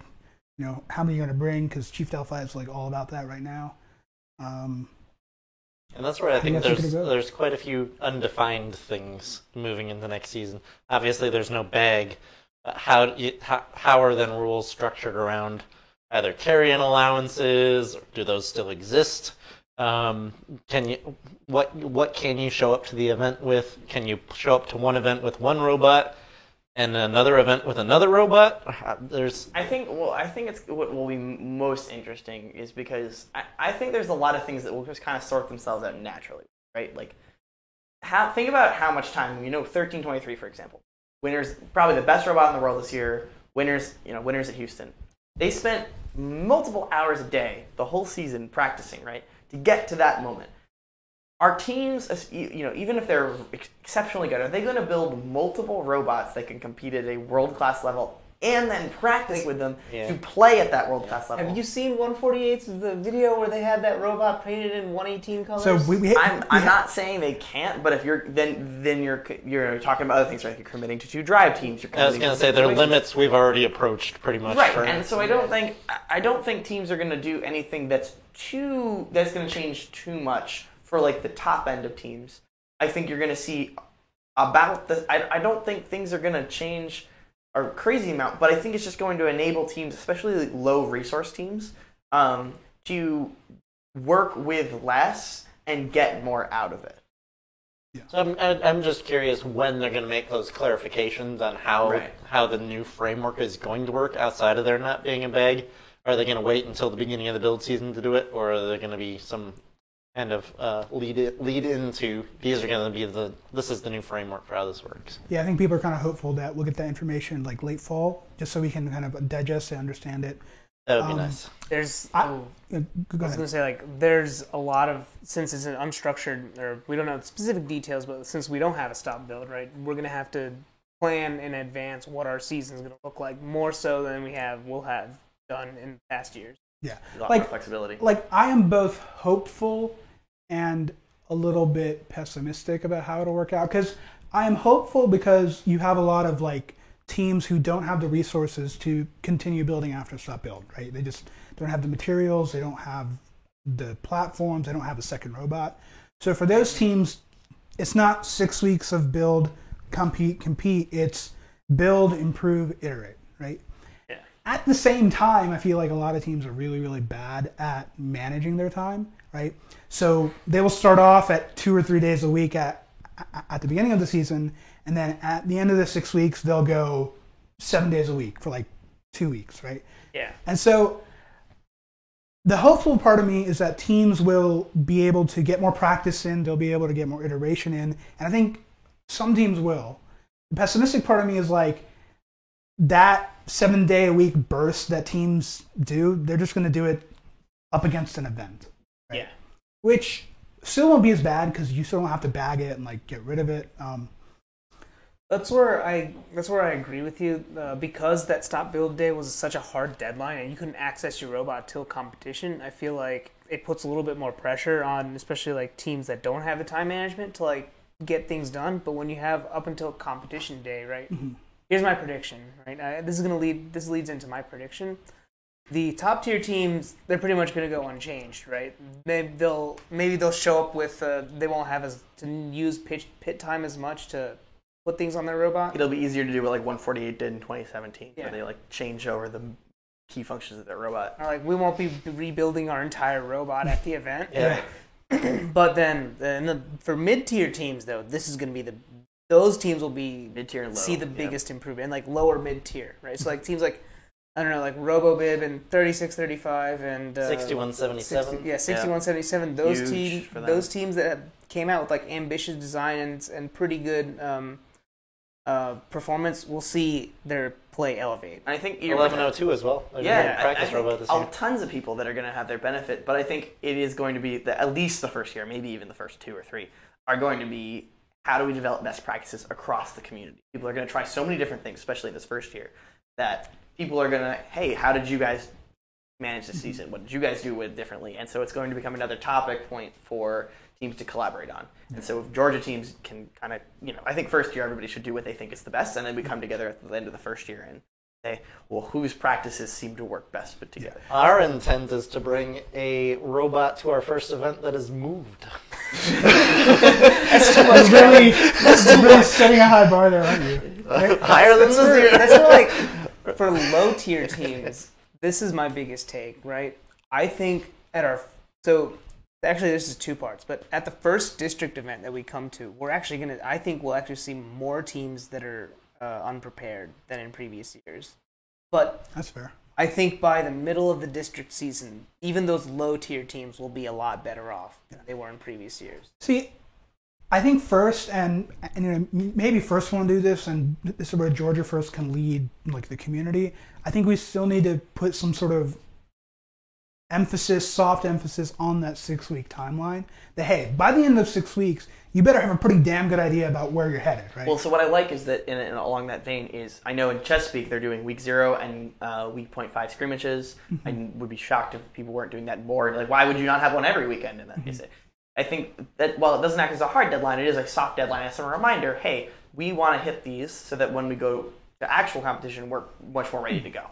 how many you're going to bring, because Chief Delphi is all about that right now. And that's where I think there's quite a few undefined things moving into next season. Obviously, there's no bag. How are then rules structured around either carry-in allowances? Or do those still exist? What can you show up to the event with? Can you show up to one event with one robot and another event with another robot? I think it's what will be most interesting is because I think there's a lot of things that will just kind of sort themselves out naturally, right? Think about how much time 1323, for example. Winners, probably the best robot in the world this year. Winners at Houston. They spent multiple hours a day, the whole season, practicing, right, to get to that moment. Our teams, even if they're exceptionally good, are they going to build multiple robots that can compete at a world-class level and then practice with them to play at that world-class level? Have you seen 148's the video where they had that robot painted in 118 colors? So I'm not saying they can't, but if you're you're talking about other things, right? You're committing to 2 drive teams. I was going to say there are limits we've already approached pretty much. Right, and so I don't think teams are going to do anything that's going to change too much for the top end of teams. I think you're going to see about the. I don't think things are going to change a crazy amount, but I think it's just going to enable teams, especially low resource teams, to work with less and get more out of it. Yeah. So I'm just curious when they're going to make those clarifications on how the new framework is going to work outside of there not being a bag. Are they going to wait until the beginning of the build season to do it, or are there going to be some kind of lead into these are going to be this is the new framework for how this works? Yeah, I think people are kind of hopeful that we'll get that information late fall, just so we can kind of digest and understand it. That would be nice. I was going to say, there's a lot of, since it's an unstructured, or we don't know specific details, but since we don't have a stop build, right, we're going to have to plan in advance what our season's going to look like, more so than we'll have done in past years. Yeah. A lot more flexibility. I am both hopeful and a little bit pessimistic about how it'll work out, because I'm hopeful because you have a lot of like teams who don't have the resources to continue building after stop build, right? They just don't have the materials, they don't have the platforms, they don't have a second robot. So for those teams, it's not 6 weeks of build, compete. It's build, improve, iterate, right? Yeah. At the same time, I feel like a lot of teams are really, really bad at managing their time, right? So they will start off at 2 or 3 days a week at the beginning of the season, and then at the end of the 6 weeks, they'll go 7 days a week for like 2 weeks, right? Yeah. And so the hopeful part of me is that teams will be able to get more practice in, they'll be able to get more iteration in, and I think some teams will. The pessimistic part of me is like that 7 day a week burst that teams do, they're just going to do it up against an event. Right? Yeah. Which still won't be as bad because you still don't have to bag it and like get rid of it. That's where I agree with you, because that stop build day was such a hard deadline and you couldn't access your robot till competition. I feel like it puts a little bit more pressure on, especially like teams that don't have the time management to like get things done. But when you have up until competition day, right? Mm-hmm. Here's my prediction, right? This leads into my prediction. The top tier teams, they're pretty much going to go unchanged, right? Maybe they'll show up with they won't have to use pit time as much to put things on their robot. It'll be easier to do what like 148 did in 2017, yeah. where they like change over the key functions of their robot. Or like we won't be rebuilding our entire robot at the event. Yeah. But then for mid-tier teams though, this is going to be those teams will be mid-tier and low. See the biggest improvement, and like lower mid-tier, right? So like teams like I don't know, like RoboBib and 3635 and 6177. 6177. Those teams that came out with like ambitious design and pretty good performance, we'll see their play elevate. I think 1102 as well. Practice robot this year. Tons of people that are going to have their benefit, but I think it is going to be at least the first year, maybe even the first 2 or 3, are going to be how do we develop best practices across the community. People are going to try so many different things, especially this first year, that people are going to, hey, how did you guys manage this season? What did you guys do it differently? And so it's going to become another topic point for teams to collaborate on. And so if Georgia teams can kind of, I think first year everybody should do what they think is the best, and then we come together at the end of the first year and say, well, whose practices seem to work best put together. Our intent is to bring a robot to our first event that is moved. That's too much. Really setting a high bar there, aren't you? Right? Higher than this. That's for like for low tier teams. This is my biggest take, right? I think actually this is 2 parts, but at the first district event that we come to, I think we'll actually see more teams that are unprepared than in previous years. But that's fair. I think by the middle of the district season, even those low-tier teams will be a lot better off than they were in previous years. See, I think first, and maybe first we'll do this, and this is where Georgia First can lead like the community. I think we still need to put some sort of soft emphasis on that 6-week timeline. That hey, by the end of 6 weeks, you better have a pretty damn good idea about where you're headed, right? Well, so what I like is that, along that vein, is I know in Chesapeake they're doing week 0 and week 0.5 scrimmages. I would be shocked if people weren't doing that more. Like, why would you not have one every weekend in that case? I think that while it doesn't act as a hard deadline, it is a soft deadline. It's a reminder, hey, we want to hit these so that when we go to actual competition, we're much more ready to go.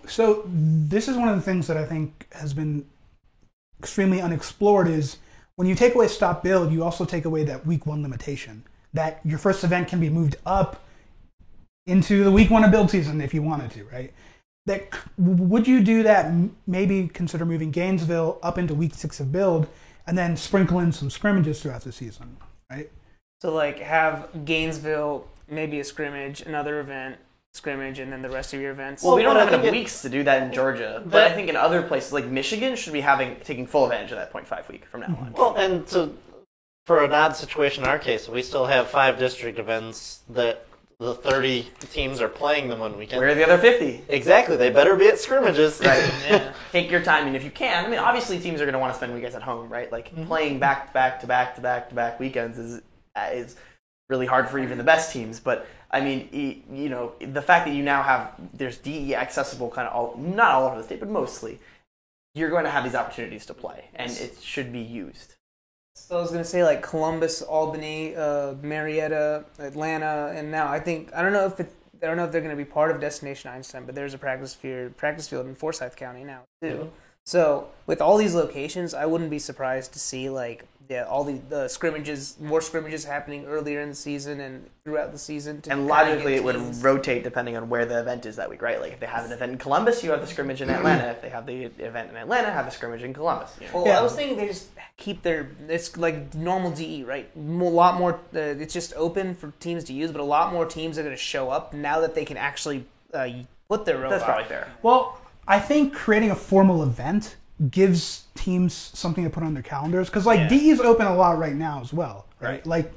So this is one of the things that I think has been extremely unexplored is when you take away stop build, you also take away that week 1 limitation. That your first event can be moved up into the week 1 of build season if you wanted to, right? Would you do that, maybe consider moving Gainesville up into week 6 of build and then sprinkle in some scrimmages throughout the season, right? So like have Gainesville, maybe a scrimmage, another event, scrimmage, and then the rest of your events. Well, we don't have enough weeks to do that in Georgia, but I think in other places like Michigan should be taking full advantage of that 0.5 week from now on. Well, and for an odd situation in our case, we still have 5 district events that the 30 teams are playing them one weekend. Where are the other 50? Exactly, they better be at scrimmages. Right. Yeah. Take your time, and if you can, I mean, obviously teams are going to want to spend weekends at home, right? Like playing back to back weekends is really hard for even the best teams, but I mean, the fact that you now there's DE accessible kind of not all over the state, but mostly, you're going to have these opportunities to play, and it should be used. So I was gonna say like Columbus, Albany, Marietta, Atlanta, and now I don't know if they're gonna be part of Destination Einstein, but there's a practice field in Forsyth County now too. Mm-hmm. So with all these locations, I wouldn't be surprised to see like all the scrimmages, more scrimmages happening earlier in the season and throughout the season. And logically, it would rotate depending on where the event is that week, right? Like if they have an event in Columbus, you have the scrimmage in Atlanta. If they have the event in Atlanta, have the scrimmage in Columbus. You know? Well, I was thinking they just keep it's like normal DE, right? A lot more. It's just open for teams to use, but a lot more teams are going to show up now that they can actually put their robot. That's probably fair. Well, I think creating a formal event gives teams something to put on their calendars because DE is open a lot right now as well, right? Like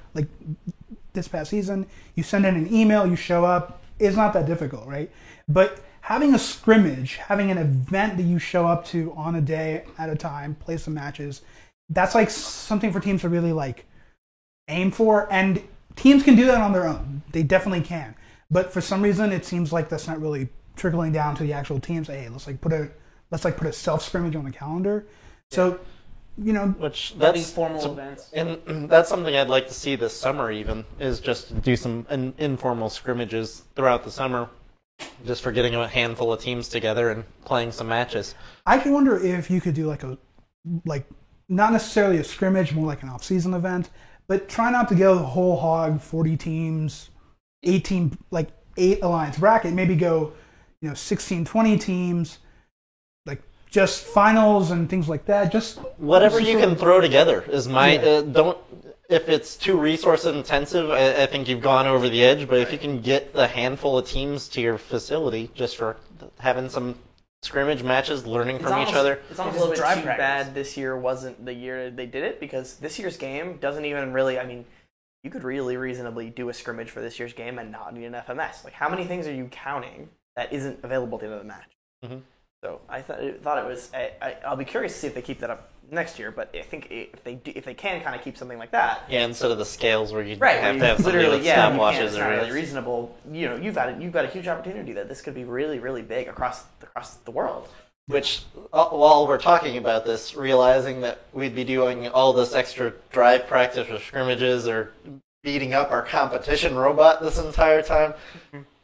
this past season, you send in an email, you show up. It's not that difficult, right? But having a scrimmage, having an event that you show up to on a day at a time, play some matches, that's like something for teams to really like aim for, and teams can do that on their own. They definitely can. But for some reason, it seems like that's not really trickling down to the actual teams. Hey, let's put a self scrimmage on the calendar. So, which that's formal events, and that's something I'd like to see this summer. Even is just to do some informal scrimmages throughout the summer, just for getting a handful of teams together and playing some matches. I can wonder if you could do like not necessarily a scrimmage, more like an off-season event, but try not to go the whole hog, 40 teams, 18 like 8 alliance bracket. Maybe go 16, 20 teams. Just finals and things like that. Just whatever you can throw together is my. Don't if it's too resource intensive. I think you've gone over the edge. But if you can get a handful of teams to your facility, just for having some scrimmage matches, learning from each other. It's almost a little bit too bad this year wasn't the year they did it, because this year's game doesn't even really. I mean, you could really reasonably do a scrimmage for this year's game and not need an FMS. Like, how many things are you counting that isn't available at the end of the match? Mm-hmm. So I thought it was. I'll be curious to see if they keep that up next year. But I think if they can kind of keep something like that, instead of the scales where you have to have somebody with stopwatches, it's not really reasonable. You've got a huge opportunity that this could be really, really big across the world. Which, while we're talking about this, realizing that we'd be doing all this extra drive practice or scrimmages or beating up our competition robot this entire time,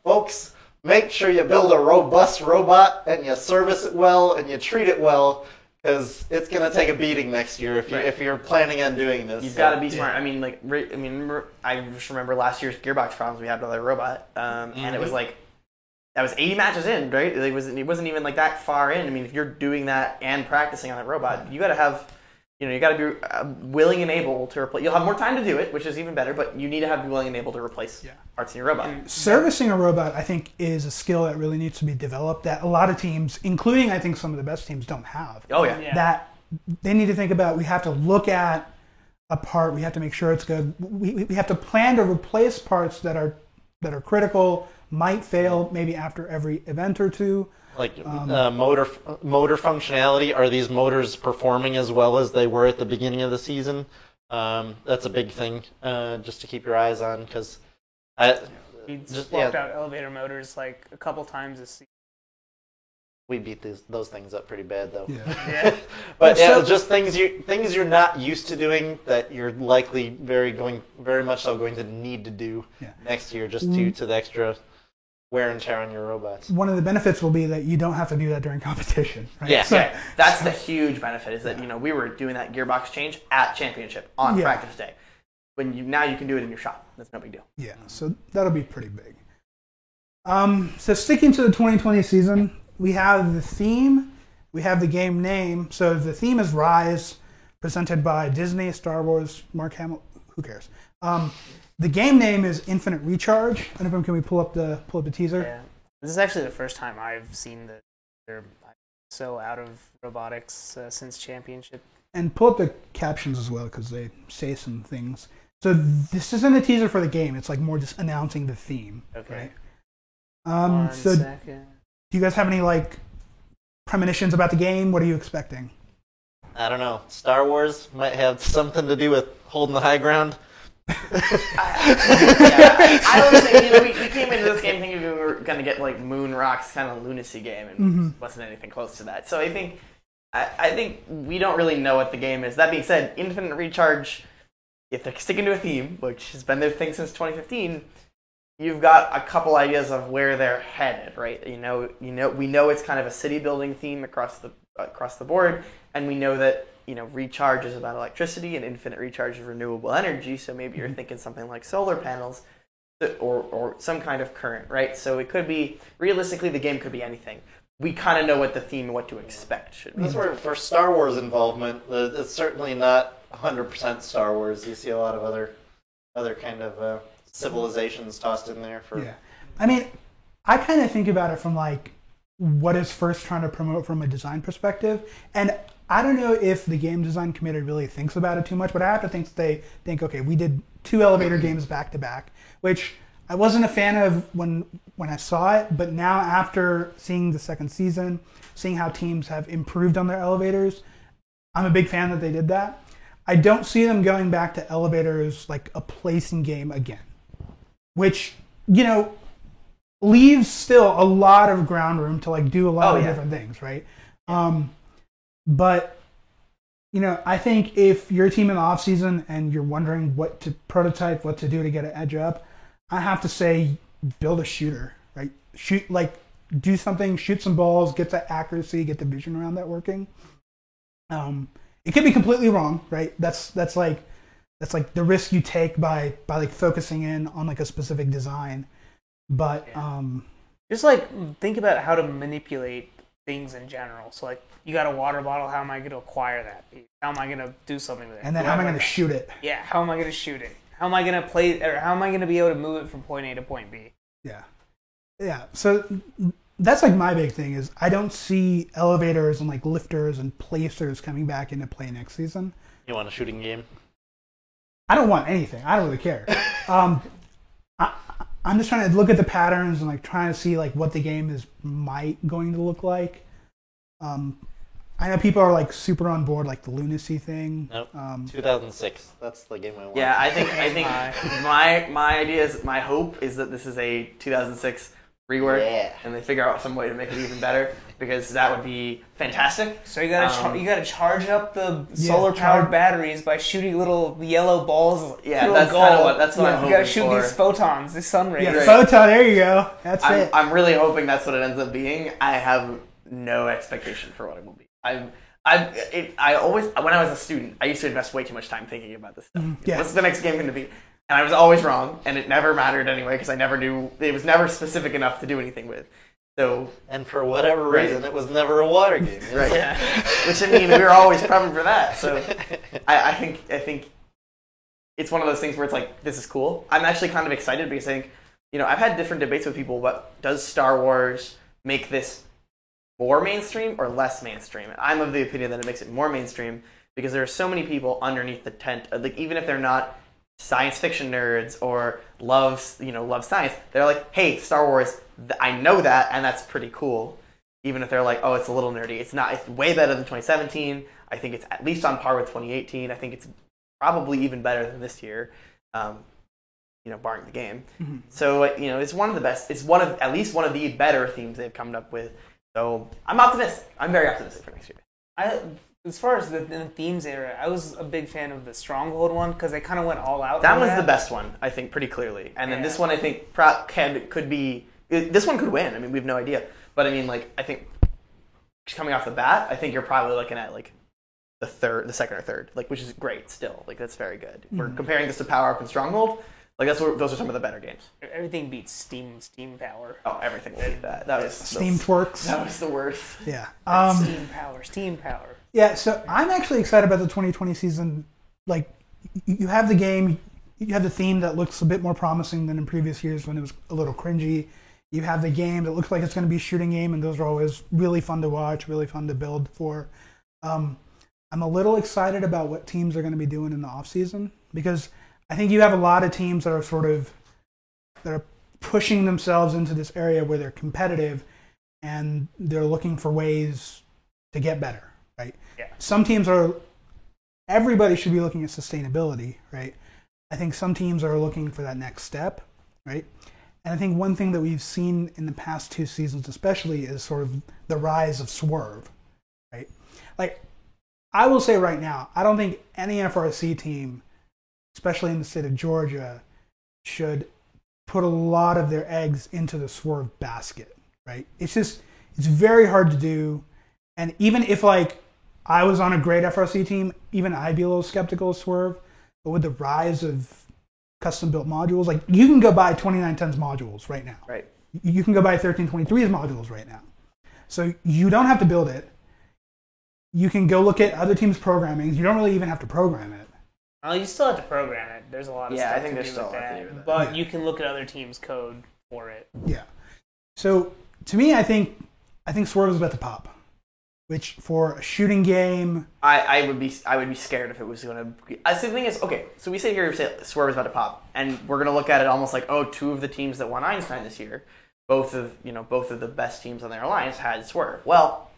folks. Make sure you build a robust robot and you service it well and you treat it well, because it's going to take a beating next year if you're planning on doing this. You've got to be smart. I mean, I just remember last year's Gearbox problems we had with our robot, and it was like that was 80 matches in, right? It wasn't even like that far in. I mean, if you're doing that and practicing on that robot, you got to have. You got to be willing and able to replace. You'll have more time to do it, which is even better, but you need to be willing and able to replace parts in your robot. And servicing a robot, I think, is a skill that really needs to be developed that a lot of teams, including, I think, some of the best teams, don't have. Oh, yeah. That they need to think about. We have to look at a part. We have to make sure it's good. We have to plan to replace parts that are critical, might fail maybe after every event or two. Like motor functionality, are these motors performing as well as they were at the beginning of the season? That's a big thing just to keep your eyes on, because we just swapped out elevator motors like a couple times this season. We beat those things up pretty bad though. Yeah. But just things you're not used to doing that you're likely very much so going to need to do next year, just due to the extra wear and tear on your robots. One of the benefits will be that you don't have to do that during competition. Right? Yeah, that's the huge benefit, is that we were doing that gearbox change at championship on practice day. Now you can do it in your shop. That's no big deal. Yeah, so that'll be pretty big. So sticking to the 2020 season, we have the theme, we have the game name. So the theme is Rise, presented by Disney, Star Wars, Mark Hamill. Who cares? The game name is Infinite Recharge. Can we pull up the teaser? Yeah. This is actually the first time I've seen that they're so out of robotics since championship. And pull up the captions as well, because they say some things. So this isn't a teaser for the game. It's like more just announcing the theme. Okay. Right? So second. Do you guys have any premonitions about the game? What are you expecting? I don't know. Star Wars might have something to do with holding the high ground. I was thinking, we came into this game thinking we were going to get Moon Rock's kind of lunacy game, and wasn't anything close to that. So I think I think we don't really know what the game is. That being said, Infinite Recharge, if they're sticking to a theme, which has been their thing since 2015, you've got a couple ideas of where they're headed, right? We know it's kind of a city building theme across the board, and we know that recharge is about electricity and Infinite Recharge is renewable energy. So maybe you're thinking something like solar panels, or some kind of current, right? So it could be realistically the game could be anything. We kind of know what the theme and what to expect should be. That's where for Star Wars involvement, it's certainly not 100% Star Wars. You see a lot of other kind of civilizations tossed in there. Yeah, I mean, I kind of think about it from like what is first trying to promote from a design perspective, and I don't know if the game design committee really thinks about it too much, but I have to think they think, okay, we did 2 elevator games back to back, which I wasn't a fan of when I saw it, but now after seeing the second season, seeing how teams have improved on their elevators, I'm a big fan that they did that. I don't see them going back to elevators like a placing game again, which, leaves still a lot of ground room to like do a lot of different things, right? But I think if you're a team in the off season and you're wondering what to prototype, what to do to get an edge up, I have to say build a shooter, right? Do something, shoot some balls, get that accuracy, get the vision around that working. It could be completely wrong, right? That's like the risk you take by like focusing in on like a specific design. But just like think about how to manipulate things in general. So like you got a water bottle, how am I going to acquire that? How am I going to do something with it? And then how am I going to shoot it? Yeah, how am I going to shoot it? How am I going to play, or how am I going to be able to move it from point A to point B? Yeah. So that's like my big thing is I don't see elevators and like lifters and placers coming back into play next season. You want a shooting game? I don't want anything. I don't really care. I'm just trying to look at the patterns and like trying to see like what the game is going to look like. I know people are like super on board, like the lunacy thing. Nope. 2006. That's the game I want. Yeah, I think my idea is, my hope is that this is a 2006 rework, and they figure out some way to make it even better, because that would be fantastic. So you gotta charge up the solar powered batteries by shooting little yellow balls. Yeah, that's kind of what I'm hoping for. You gotta shoot these photons, these sun rays. Yeah, photon. There you go. That's it. I'm really hoping that's what it ends up being. I have no expectation for what it will be. I always, when I was a student, I used to invest way too much time thinking about this stuff. What's the next game going to be? And I was always wrong, and it never mattered anyway, because I never knew, it was never specific enough to do anything with. So, and for whatever reason, it was never a water game. Right. Yeah. Which, I mean, we were always prepping for that. So I think it's one of those things where it's like, this is cool. I'm actually kind of excited because I think, I've had different debates with people about, does Star Wars make this more mainstream or less mainstream? I'm of the opinion that it makes it more mainstream, because there are so many people underneath the tent, like even if they're not science fiction nerds or love science, they're like, hey, Star Wars, I know that, and that's pretty cool. Even if they're like, oh, it's a little nerdy. It's not. It's way better than 2017. I think it's at least on par with 2018. I think it's probably even better than this year, barring the game. Mm-hmm. So, it's one of the best. It's at least one of the better themes they've come up with. So I'm optimistic. I'm very optimistic for next year. As far as the themes era, I was a big fan of the Stronghold one, because they kind of went all out. That was the best one, I think, pretty clearly. And then this one, I think, could be. This one could win. I mean, we have no idea. But I mean, I think coming off the bat, I think you're probably looking at the second or third, which is great still. That's very good. Mm-hmm. We're comparing this to Power Up and Stronghold. Those are some of the better games. Everything beats Steam Power. Oh, everything will beat that. That was Steamworks. That was the worst. Yeah. Steam Power. Yeah. So I'm actually excited about the 2020 season. You have the game, you have the theme that looks a bit more promising than in previous years when it was a little cringy. You have the game that looks like it's going to be a shooting game, and those are always really fun to watch, really fun to build for. I'm a little excited about what teams are going to be doing in the off season, because I think you have a lot of teams that are pushing themselves into this area where they're competitive and they're looking for ways to get better, right? Yeah. Some teams everybody should be looking at sustainability, right? I think some teams are looking for that next step, right? And I think one thing that we've seen in the past 2 seasons especially is sort of the rise of Swerve, right? like, I will say right now, I don't think any FRC team, especially in the state of Georgia, should put a lot of their eggs into the Swerve basket, right? It's very hard to do. And even if, like, I was on a great FRC team, even I'd be a little skeptical of Swerve. But with the rise of custom-built modules, like, you can go buy 2910's modules right now. Right. You can go buy 1323's modules right now. So you don't have to build it. You can go look at other teams' programming. You don't really even have to program it. Well, you still have to program it. There's a lot of stuff I think to there's do still with a lot to that. do with that. But you can look at other teams' code for it. Yeah. So to me, I think Swerve is about to pop. Which for a shooting game, I would be scared if it was going to. The thing is, okay, so we sit here and say Swerve is about to pop, and we're going to look at it almost like, oh, two of the teams that won Einstein this year, both of the best teams on their alliance had Swerve. Well,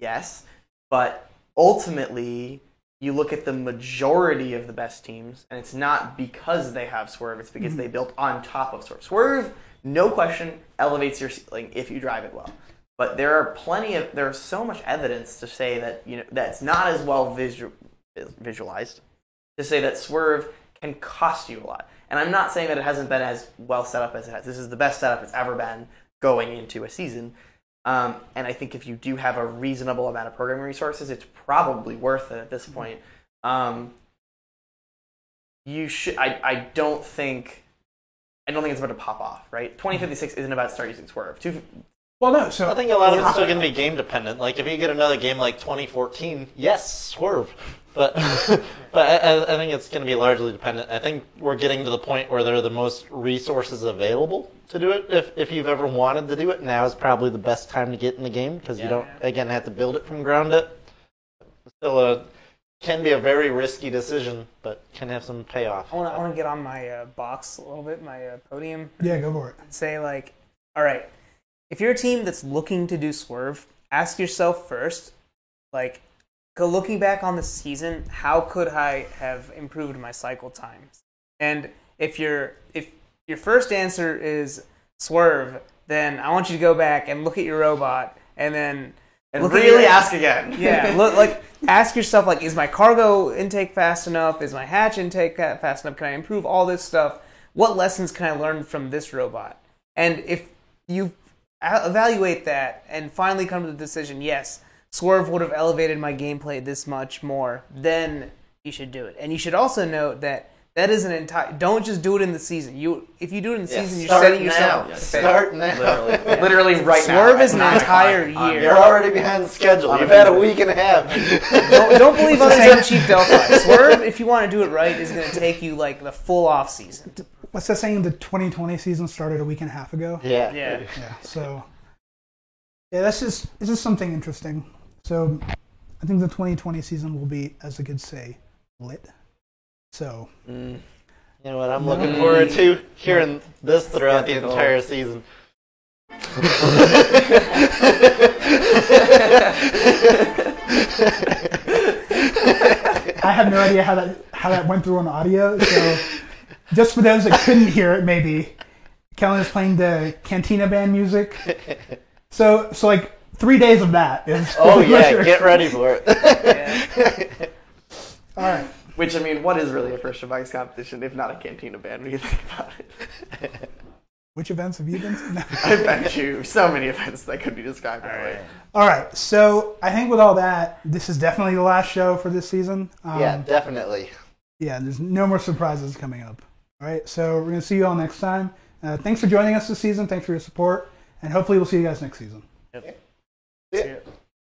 yes, but ultimately you look at the majority of the best teams, and it's not because they have Swerve; it's because they built on top of Swerve. Swerve, no question, elevates your ceiling if you drive it well. But there's so much evidence to say that that's not as well visualized to say that Swerve can cost you a lot. And I'm not saying that it hasn't been as well set up as it has. This is the best setup it's ever been going into a season. And I think if you do have a reasonable amount of programming resources, it's probably worth it at this point. You should. I don't think it's about to pop off. Right? 2056 isn't about to start using Swerve. Well, no. So I think a lot of it's still going to be game dependent. Like if you get another game like 2014, yes, Swerve. But I think it's going to be largely dependent. I think we're getting to the point where there are the most resources available to do it. If you've ever wanted to do it, now is probably the best time to get in the game because you don't again have to build it from ground up. Still can be a very risky decision, but can have some payoff. I want to get on my box a little bit, my podium. Yeah, go for it. And say like, all right. If you're a team that's looking to do Swerve, ask yourself first, like, looking back on the season, how could I have improved my cycle times? And if your first answer is Swerve, then I want you to go back and look at your robot and then ask again. Yeah, ask yourself, like, is my cargo intake fast enough? Is my hatch intake fast enough? Can I improve all this stuff? What lessons can I learn from this robot? And if you evaluate that and finally come to the decision, yes, Swerve would have elevated my gameplay this much more, then you should do it. And you should also note that is an entire. Don't just do it in the season. If you do it in the season, you're setting yourself. Start now. Literally right now. Swerve is an entire year. You're already behind schedule. You've had a week and a half. Don't believe others on cheap Delphi. Swerve, if you want to do it right, is going to take you like the full off season. What's that saying? The 2020 season started a week and a half ago. Yeah. So, it's just something interesting. So, I think the 2020 season will be, as the kids say, lit. So, you know what I'm looking forward to? Hearing this throughout the entire season. I have no idea how that went through on audio. So, just for those that couldn't hear it, maybe Kellen is playing the Cantina Band music. So like 3 days of that is. Oh yeah, get ready for it. All right. Which, I mean, what is really a First Device competition if not a Cantina Band when you think about it? Which events have you been to? No. I bet you so many events that could be described that way. All right, so I think with all that, this is definitely the last show for this season. Yeah, definitely. Yeah, there's no more surprises coming up. All right, so we're going to see you all next time. Thanks for joining us this season. Thanks for your support, and hopefully we'll see you guys next season. Yep.